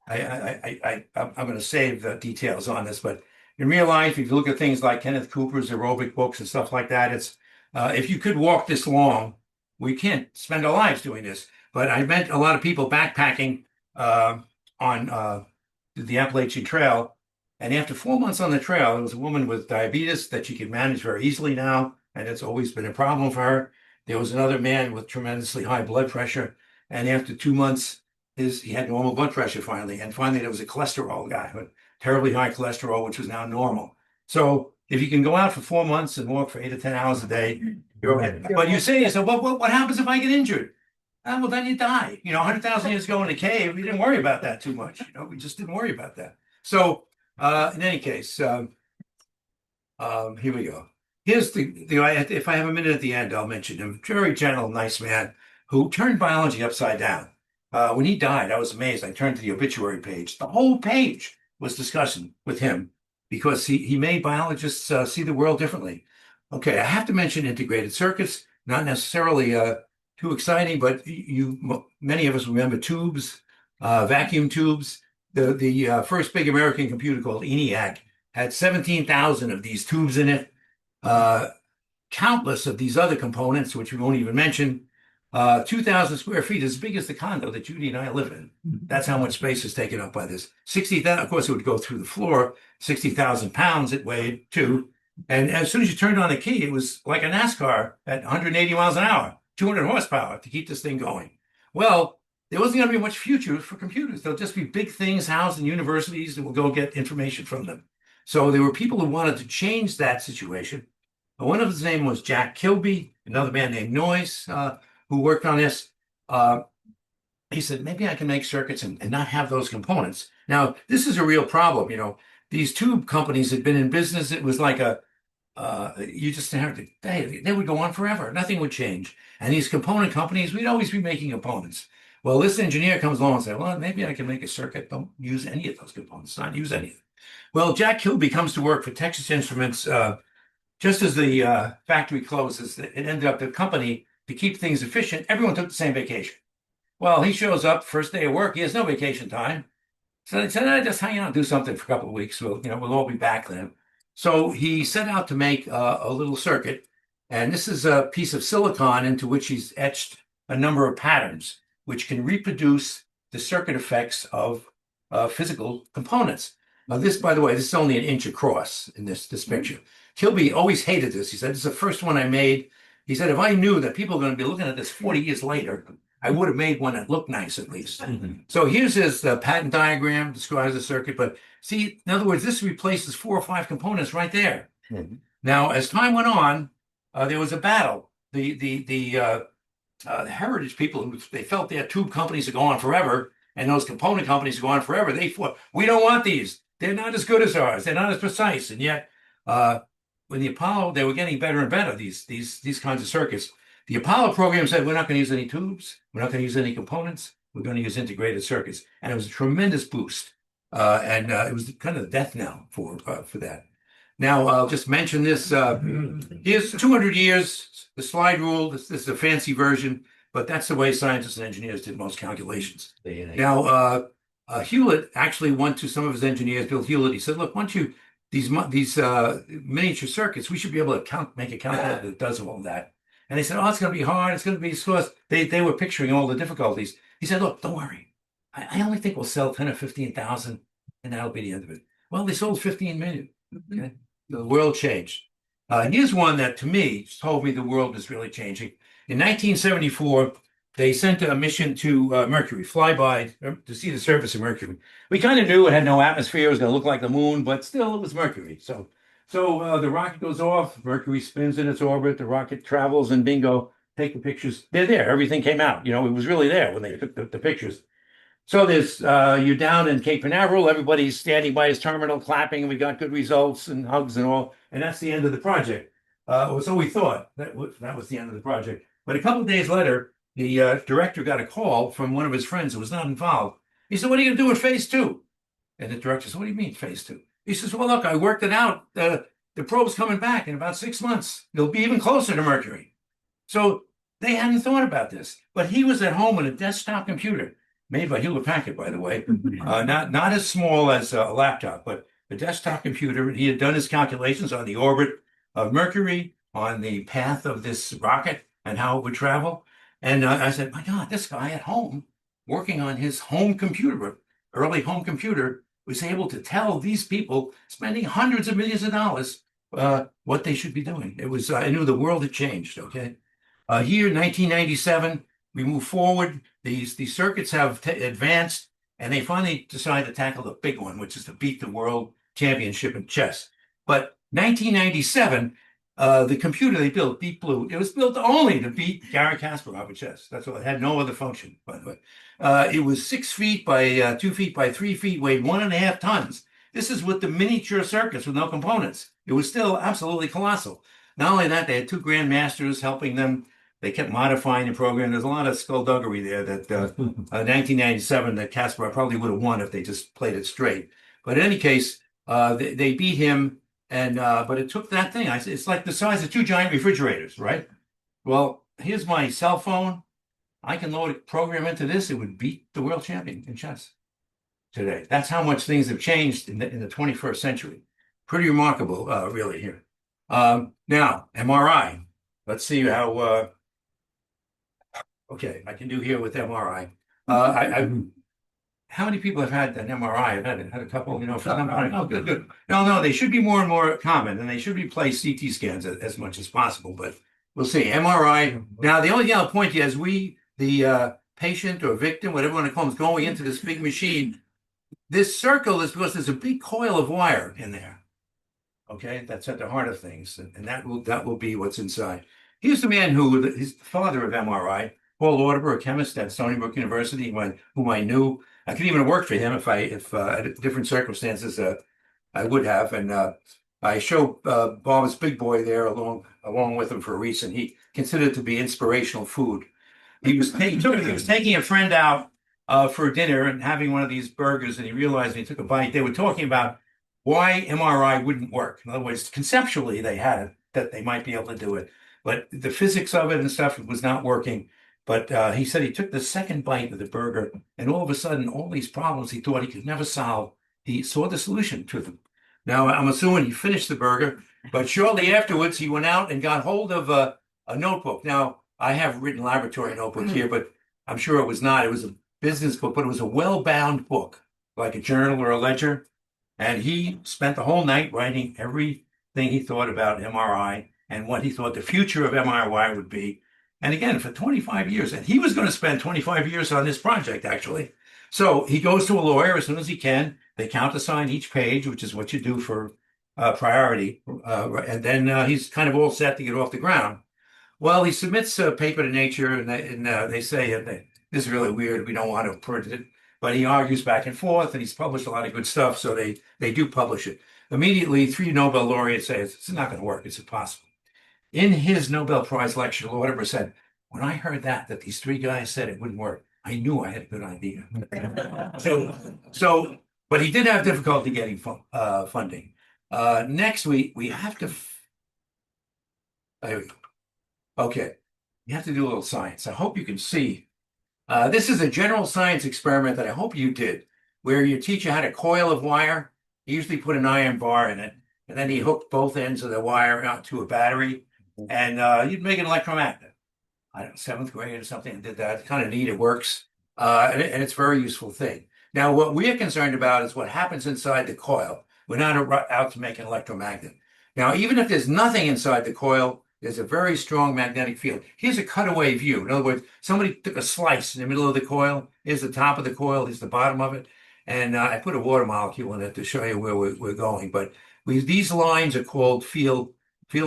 going to save the details on this, but in real life, if you look at things like Kenneth Cooper's aerobic books and stuff like that, it's if you could walk this long, we can't spend our lives doing this. But I met a lot of people backpacking on the Appalachian Trail, and after 4 months on the trail, there was a woman with diabetes that she could manage very easily now, and it's always been a problem for her. There was another man with tremendously high blood pressure, and after 2 months, he had normal blood pressure finally. And finally, there was a cholesterol guy with terribly high cholesterol, which was now normal. So if you can go out for 4 months and walk for 8 to 10 hours a day, you're okay. But you say to yourself, well, what happens if I get injured? Well, then you die. 100,000 years ago in a cave, we didn't worry about that too much. We just didn't worry about that. So in any case, here we go. Here's if I have a minute at the end, I'll mention him. Very gentle, nice man who turned biology upside down. When he died, I was amazed. I turned to the obituary page. The whole page was discussion with him because he made biologists see the world differently. Okay, I have to mention integrated circuits, not necessarily too exciting, but many of us remember tubes, vacuum tubes. The first big American computer called ENIAC had 17,000 of these tubes in it, countless of these other components, which we won't even mention. 2,000 square feet, as big as the condo that Judy and I live in. That's how much space is taken up by this. 60,000, of course, it would go through the floor. 60,000 pounds it weighed too. And as soon as you turned on the key, it was like a NASCAR at 180 miles an hour, 200 horsepower to keep this thing going. Well, there wasn't going to be much future for computers. There'll just be big things housed in universities that will go get information from them. So there were people who wanted to change that situation. One of his name was Jack Kilby, another man named Noyce, who worked on this. He said, maybe I can make circuits and not have those components. Now, this is a real problem. These tube companies had been in business. It was like you just have to, they would go on forever. Nothing would change. And these component companies, we'd always be making components. Well, this engineer comes along and says, well, maybe I can make a circuit. Don't use any of those components, not use any of them. Well, Jack Kilby comes to work for Texas Instruments. Just as the factory closes, it ended up the company, to keep things efficient, everyone took the same vacation. Well, he shows up first day of work. He has no vacation time. So they said, just hang out and do something for a couple of weeks. We'll all be back then. So he set out to make a little circuit. And this is a piece of silicon into which he's etched a number of patterns, which can reproduce the circuit effects of physical components. Now, this, by the way, this is only an inch across in this picture. Kilby always hated this. He said, this is the first one I made. He said, if I knew that people are going to be looking at this 40 years later, I would have made one that looked nice at least. Mm-hmm. So here's his patent diagram, describes the circuit. But see, in other words, this replaces 4 or 5 components right there. Mm-hmm. Now, as time went on, there was a battle. The heritage people, they felt their tube companies would go on forever, and those component companies would go on forever. They fought, we don't want these. They're not as good as ours. They're not as precise. And yet, when the Apollo, they were getting better and better, these kinds of circuits. The Apollo program said, we're not going to use any tubes. We're not going to use any components. We're going to use integrated circuits. And it was a tremendous boost. And it was kind of the death knell for that. Now, I'll just mention this. Here's 200 years, the slide rule. This is a fancy version, but that's the way scientists and engineers did most calculations. Now, Hewlett actually went to some of his engineers, Bill Hewlett. He said, look, once you, these miniature circuits, we should be able to make a calculator that does all that. And they said, oh, it's going to be hard. It's going to be slow. They were picturing all the difficulties. He said, look, don't worry. I only think we'll sell 10 or 15,000 and that'll be the end of it. Well, they sold 15 million. Okay? The world changed. Here's one that to me told me the world was really changing. In 1974, they sent a mission to Mercury, flyby to see the surface of Mercury. We kind of knew it had no atmosphere. It was going to look like the moon, but still it was Mercury. So the rocket goes off. Mercury spins in its orbit. The rocket travels, and bingo, take the pictures. They're there. Everything came out. You know, it was really there when they took the pictures. So there's you're down in Cape Canaveral. Everybody's standing by his terminal, clapping, and we got good results and hugs and all. And that's the end of the project. So we thought that was the end of the project. But a couple of days later, the director got a call from one of his friends who was not involved. He said, "What are you going to do in phase 2?" And the director said, "What do you mean phase 2?" He says, "Well, look, I worked it out. The probe's coming back in about 6 months. It'll be even closer to Mercury." So they hadn't thought about this. But he was at home with a desktop computer, made by Hewlett Packard, by the way, not as small as a laptop, but a desktop computer. He had done his calculations on the orbit of Mercury, on the path of this rocket and how it would travel. And I said, my God, this guy at home, working on his home computer, early home computer, was able to tell these people spending hundreds of millions of dollars what they should be doing. It was, I knew the world had changed, okay? Here in 1997, we move forward. These circuits have advanced, and they finally decide to tackle the big one, which is to beat the world championship in chess. But 1997, the computer they built, Deep Blue, it was built only to beat Garry Kasparov in chess. That's all. It had no other function, by the way. It was 6 feet by 2 feet by 3 feet, weighed 1.5 tons. This is with the miniature circuits with no components. It was still absolutely colossal. Not only that, they had 2 grandmasters helping them. They kept modifying the program. There's a lot of skullduggery there that 1997 that Kasparov probably would have won if they just played it straight. But in any case, they beat him, and but it took that thing. It's like the size of 2 giant refrigerators, right? Well, here's my cell phone. I can load a program into this. It would beat the world champion in chess today. That's how much things have changed in the 21st century. Pretty remarkable, really, here. Now, MRI. Let's see how... Okay, I can do here with MRI. How many people have had an MRI? I've had a couple, you know, for some time. Oh, good. No, they should be more and more common, and they should replace CT scans as much as possible, but we'll see. MRI. Now, the only thing I'll point to you is the patient or victim, whatever you want to call them, is going into this big machine. This circle is because there's a big coil of wire in there. Okay, that's at the heart of things, and that will be what's inside. Here's the man who is the father of MRI. Paul Lauterbur, a chemist at Stony Brook University, whom I knew. I could even have worked for him if at different circumstances I would have. And I showed Bob's big boy there along with him for a reason. He considered it to be inspirational food. He was taking a friend out for dinner and having one of these burgers, and he realized when he took a bite, they were talking about why MRI wouldn't work. In other words, conceptually they had it, that they might be able to do it, but the physics of it and stuff was not working. But he said he took the second bite of the burger, and all of a sudden, all these problems he thought he could never solve, he saw the solution to them. Now, I'm assuming he finished the burger, but shortly afterwards, he went out and got hold of a notebook. Now, I have written laboratory notebook here, but I'm sure it was not. It was a business book, but it was a well-bound book, like a journal or a ledger. And he spent the whole night writing everything he thought about MRI and what he thought the future of MRI would be. And again, for 25 years, and he was going to spend 25 years on this project, actually. So he goes to a lawyer as soon as he can. They countersign each page, which is what you do for priority. And then he's kind of all set to get off the ground. Well, he submits a paper to Nature, and they say, this is really weird. We don't want to print it. but he argues back and forth, and he's published a lot of good stuff. So they do publish it. Immediately, 3 Nobel laureates say it's not going to work. It's impossible. In his Nobel Prize lecture, Lord said, when I heard that these 3 guys said it wouldn't work, I knew I had a good idea. But he did have difficulty getting funding. Next week, we have to. There we go. Okay, you have to do a little science. I hope you can see. This is a general science experiment that I hope you did, where your teacher had a coil of wire. He usually put an iron bar in it, and then he hooked both ends of the wire out to a battery, and you'd make an electromagnet. I don't know, 7th grade or something, and did that. It's kind of neat. It works, and it's a very useful thing. Now, what we're concerned about is what happens inside the coil. We're not out to make an electromagnet. Now, even if there's nothing inside the coil, there's a very strong magnetic field. Here's a cutaway view. In other words, somebody took a slice in the middle of the coil. Here's the top of the coil. Here's the bottom of it. And I put a water molecule in it to show you where we're going. But these lines are called field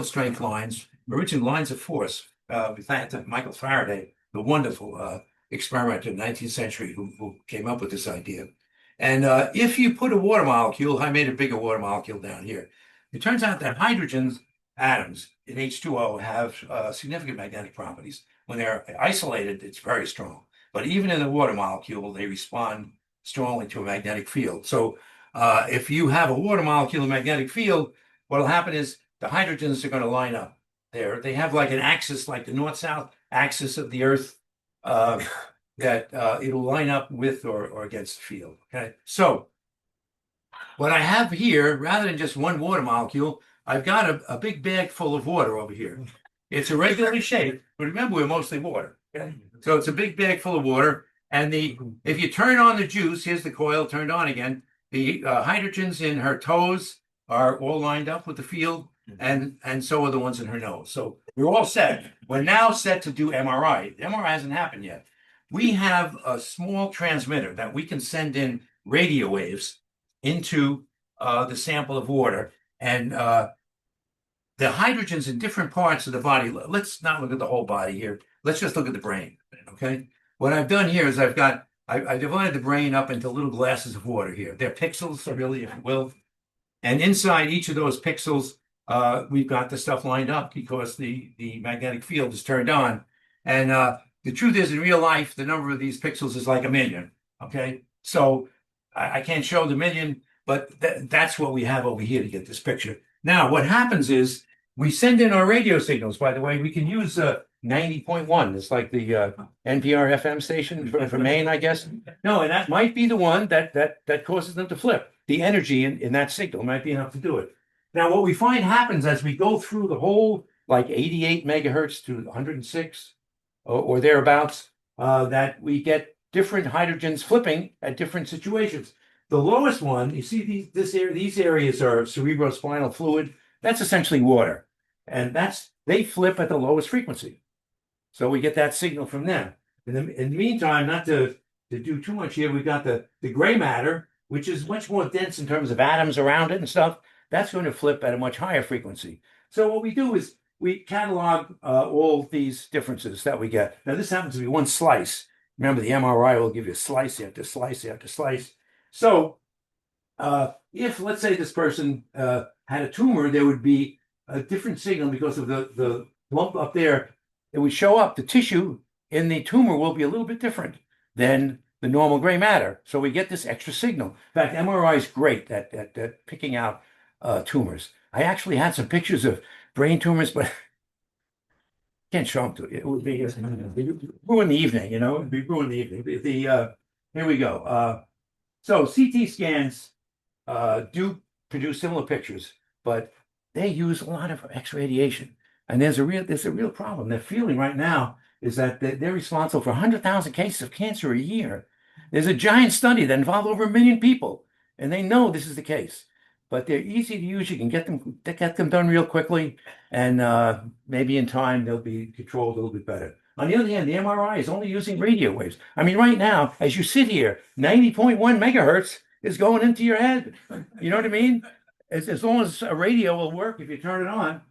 strength lines, originally lines of force. We thank Michael Faraday, the wonderful experimenter in the 19th century who came up with this idea. And if you put a water molecule, I made a bigger water molecule down here. It turns out that hydrogen atoms in H2O have significant magnetic properties. When they're isolated, it's very strong. But even in the water molecule, they respond strongly to a magnetic field. So if you have a water molecule, a magnetic field, what will happen is the hydrogens are going to line up there. They have like an axis, like the north-south axis of the Earth, that it'll line up with or against the field. Okay, so what I have here, rather than just one water molecule, I've got a big bag full of water over here. It's irregularly shaped, but remember, we're mostly water. Okay, so it's a big bag full of water, and if you turn on the juice, here's the coil turned on again. The hydrogens in her toes are all lined up with the field, and so are the ones in her nose. So we're all set. We're now set to do MRI. The MRI hasn't happened yet. We have a small transmitter that we can send in radio waves into the sample of water, and the hydrogens in different parts of the body. Let's not look at the whole body here. Let's just look at the brain. Okay. What I've done here is I divided the brain up into little glasses of water here. They're pixels, really, if you will. And inside each of those pixels, we've got the stuff lined up because the magnetic field is turned on. And the truth is, in real life, the number of these pixels is like 1,000,000. Okay. So I can't show the 1,000,000, but that's what we have over here to get this picture. Now, what happens is we send in our radio signals. By the way, we can use 90.1. It's like the NPR FM station for Maine, I guess. No, and that might be the one that causes them to flip. The energy in that signal might be enough to do it. Now, what we find happens as we go through the whole, like 88 megahertz to 106 or thereabouts, that we get different hydrogens flipping at different situations. The lowest one, you see these areas are cerebrospinal fluid. That's essentially water. And they flip at the lowest frequency. So we get that signal from them. In the meantime, not to do too much here, we've got the gray matter, which is much more dense in terms of atoms around it and stuff. That's going to flip at a much higher frequency. So what we do is we catalog all these differences that we get. Now, this happens to be one slice. Remember, the MRI will give you slice after slice after slice. So if, let's say, this person had a tumor, there would be a different signal because of the lump up there. It would show up. The tissue in the tumor will be a little bit different than the normal gray matter. So we get this extra signal. In fact, MRI is great at picking out tumors. I actually had some pictures of brain tumors, but can't show them to you. It would be ruin the evening, you know. It'd be ruin the evening. Here we go. So CT scans do produce similar pictures, but they use a lot of X radiation. And there's a real problem. They're feeling right now is that they're responsible for 100,000 cases of cancer a year. There's a giant study that involved over 1,000,000 people, and they know this is the case. But they're easy to use. You can get them done real quickly, and maybe in time they'll be controlled a little bit better. On the other hand, the MRI is only using radio waves. I mean, right now, as you sit here, 90.1 megahertz is going into your head. You know what I mean? As long as a radio will work if you turn it on.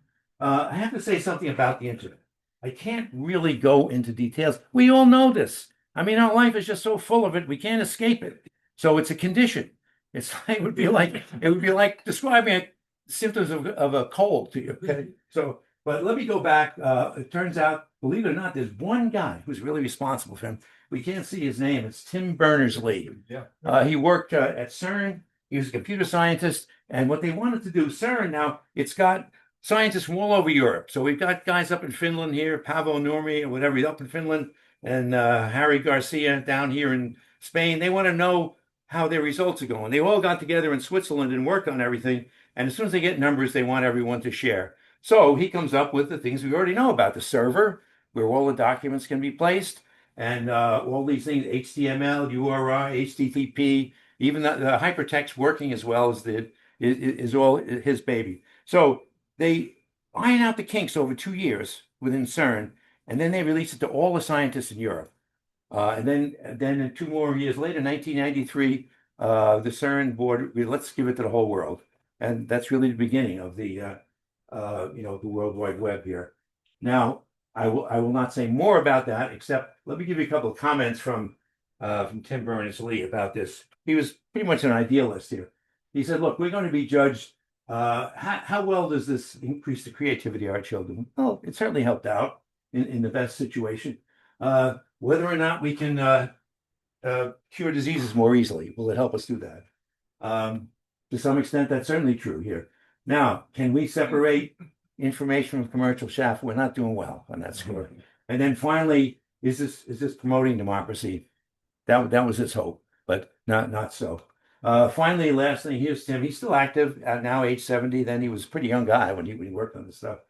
I have to say something about the internet. I can't really go into details. We all know this. I mean, our life is just so full of it, we can't escape it. So it's a condition. It would be like describing symptoms of a cold to you. Okay. So, but let me go back. It turns out, believe it or not, there's one guy who's really responsible for him. We can't see his name. It's Tim Berners-Lee. Yeah. He worked at CERN. He was a computer scientist. And what they wanted to do, CERN now, it's got scientists from all over Europe. So we've got guys up in Finland here, Paavo Nurmi or whatever, he's up in Finland, and Harry Garcia down here in Spain. They want to know how their results are going. They all got together in Switzerland and worked on everything. And as soon as they get numbers, they want everyone to share. So he comes up with the things we already know about: the server, where all the documents can be placed, and all these things: HTML, URI, HTTP, even the hypertext working as well as is all his baby. So they iron out the kinks over 2 years within CERN, and then they release it to all the scientists in Europe. And then 2 more years later, 1993, the CERN board, let's give it to the whole world. And that's really the beginning of the World Wide Web here. Now, I will not say more about that, except let me give you a couple of comments from Tim Berners-Lee about this. He was pretty much an idealist here. He said, look, we're going to be judged. How well does this increase the creativity of our children? Well, it certainly helped out in the best situation. Whether or not we can cure diseases more easily, will it help us do that? To some extent, that's certainly true here. Now, can we separate information from commercial chaff? We're not doing well on that score. And then finally, is this promoting democracy? That was his hope, but not so. Finally, last thing, here's Tim. He's still active at now, age 70. Then he was a pretty young guy when he worked on this stuff.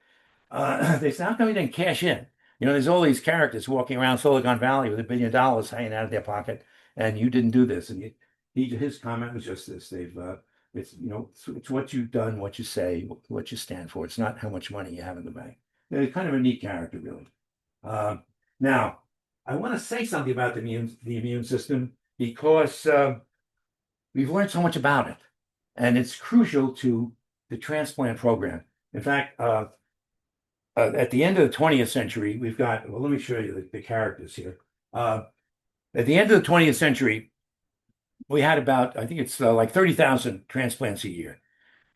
They said, how come he didn't cash in? You know, there's all these characters walking around Silicon Valley with $1 billion hanging out of their pocket, and you didn't do this. And his comment was just this: it's what you've done, what you say, what you stand for. It's not how much money you have in the bank. They're kind of a neat character, really. Now, I want to say something about the immune system because we've learned so much about it, and it's crucial to the transplant program. In fact, at the end of the 20th century, we've got, well, let me show you the characters here. At the end of the 20th century, we had about, I think it's like 30,000 transplants a year.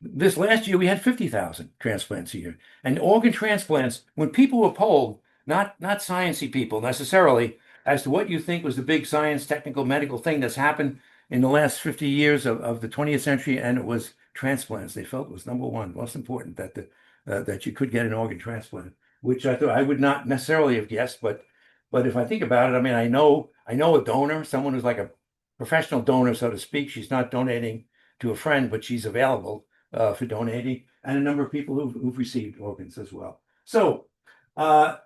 This last year, we had 50,000 transplants a year. And organ transplants, when people were polled, not sciencey people necessarily, as to what you think was the big science, technical, medical thing that's happened in the last 50 years of the 20th century, and it was transplants. They felt it was number one, most important, that you could get an organ transplant, which I thought I would not necessarily have guessed, but if I think about it, I mean, I know a donor, someone who's like a professional donor, so to speak. She's not donating to a friend, but she's available for donating, and a number of people who've received organs as well. So I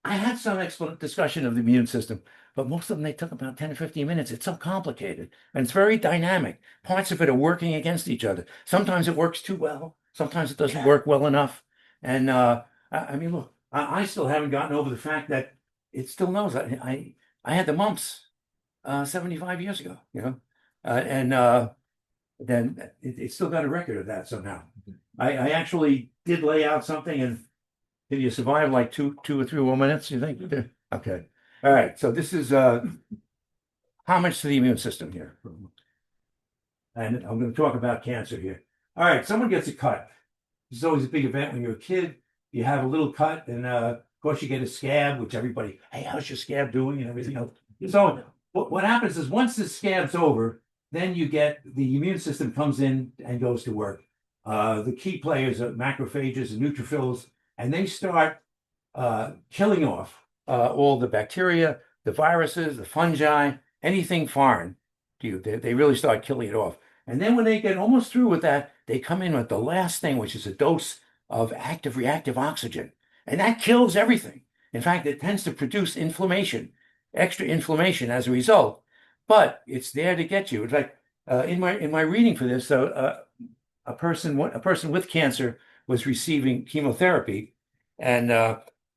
had some discussion of the immune system, but most of them, they took about 10 or 15 minutes. It's so complicated, and it's very dynamic. Parts of it are working against each other. Sometimes it works too well. Sometimes it doesn't work well enough. And I mean, look, I still haven't gotten over the fact that it still knows. I had the mumps 75 years ago, you know, and then it still got a record of that somehow. I actually did lay out something, and did you survive like two or 3 more minutes, you think? Okay. All right. So this is homage to the immune system here. And I'm going to talk about cancer here. All right. Someone gets a cut. This is always a big event when you're a kid. You have a little cut, and of course you get a scab, which everybody, hey, how's your scab doing, and everything else. So what happens is once the scab's over, then you get the immune system comes in and goes to work. The key players are macrophages and neutrophils, and they start killing off all the bacteria, the viruses, the fungi, anything foreign to you. They really start killing it off. And then when they get almost through with that, they come in with the last thing, which is a dose of active reactive oxygen. And that kills everything. In fact, it tends to produce inflammation, extra inflammation as a result. But it's there to get you. In fact, in my reading for this, a person with cancer was receiving chemotherapy, and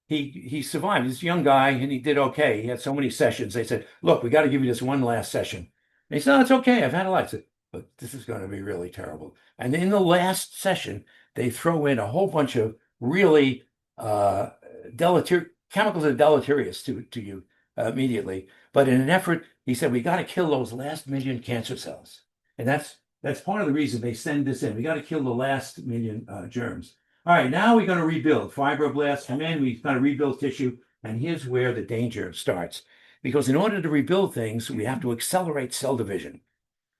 he survived. He's a young guy, and he did okay. He had so many sessions. They said, "Look, we got to give you this one last session." And he said, "No, it's okay. I've had a lot." I said, "But this is going to be really terrible." And in the last session, they throw in a whole bunch of really chemicals that are deleterious to you. immediately. But in an effort, he said, we got to kill those last million cancer cells. And that's part of the reason they send this in. We got to kill the last million germs. All right, now we're going to rebuild. Fibroblasts come in, we've got to rebuild tissue. And here's where the danger starts. Because in order to rebuild things, we have to accelerate cell division.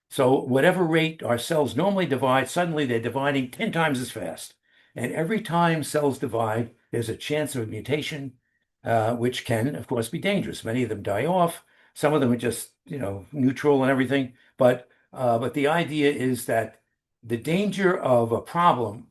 So whatever rate our cells normally divide, suddenly they're dividing 10 times as fast. And every time cells divide, there's a chance of a mutation, which can, of course, be dangerous. Many of them die off. Some of them are just, neutral and everything. But the idea is that the danger of a problem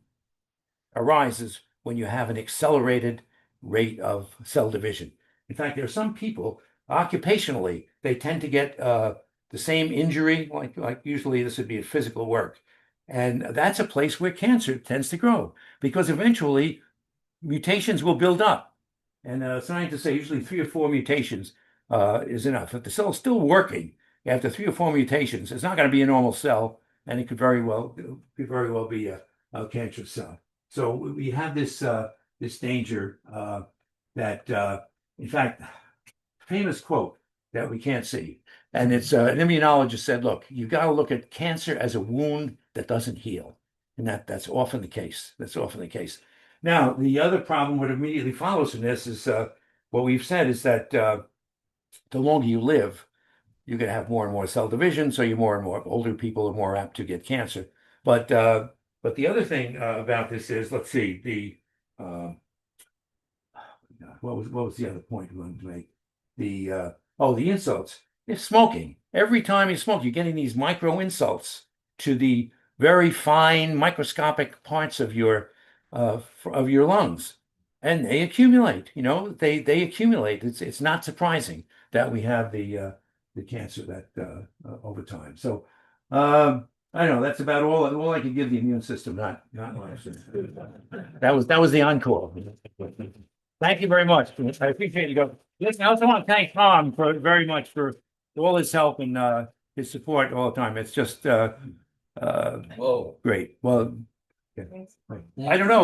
arises when you have an accelerated rate of cell division. In fact, there are some people, occupationally, they tend to get the same injury, like usually this would be at physical work. And that's a place where cancer tends to grow because eventually mutations will build up. And scientists say usually 3 or 4 mutations is enough. If the cell's still working after 3 or 4 mutations, it's not going to be a normal cell, and it could very well be a cancerous cell. So we have this danger that, in fact, famous quote that we can't see. And it's an immunologist said, look, you've got to look at cancer as a wound that doesn't heal. And that's often the case. That's often the case. Now, the other problem what immediately follows from this is what we've said is that the longer you live, you're going to have more and more cell division. So you're more and more older people are more apt to get cancer. But the other thing about this is, let's see, the what was the other point we wanted to make? The insults. It's smoking. Every time you smoke, you're getting these micro insults to the very fine microscopic parts of your lungs, and they accumulate. They accumulate. It's not surprising that we have the cancer that over time. So I don't know. That's about all I can give the immune system. Not much. That was the encore. Thank you very much. I appreciate you. Listen, I also want to thank Tom very much for all his help and his support all the time. It's just Whoa. great. Well, I don't know.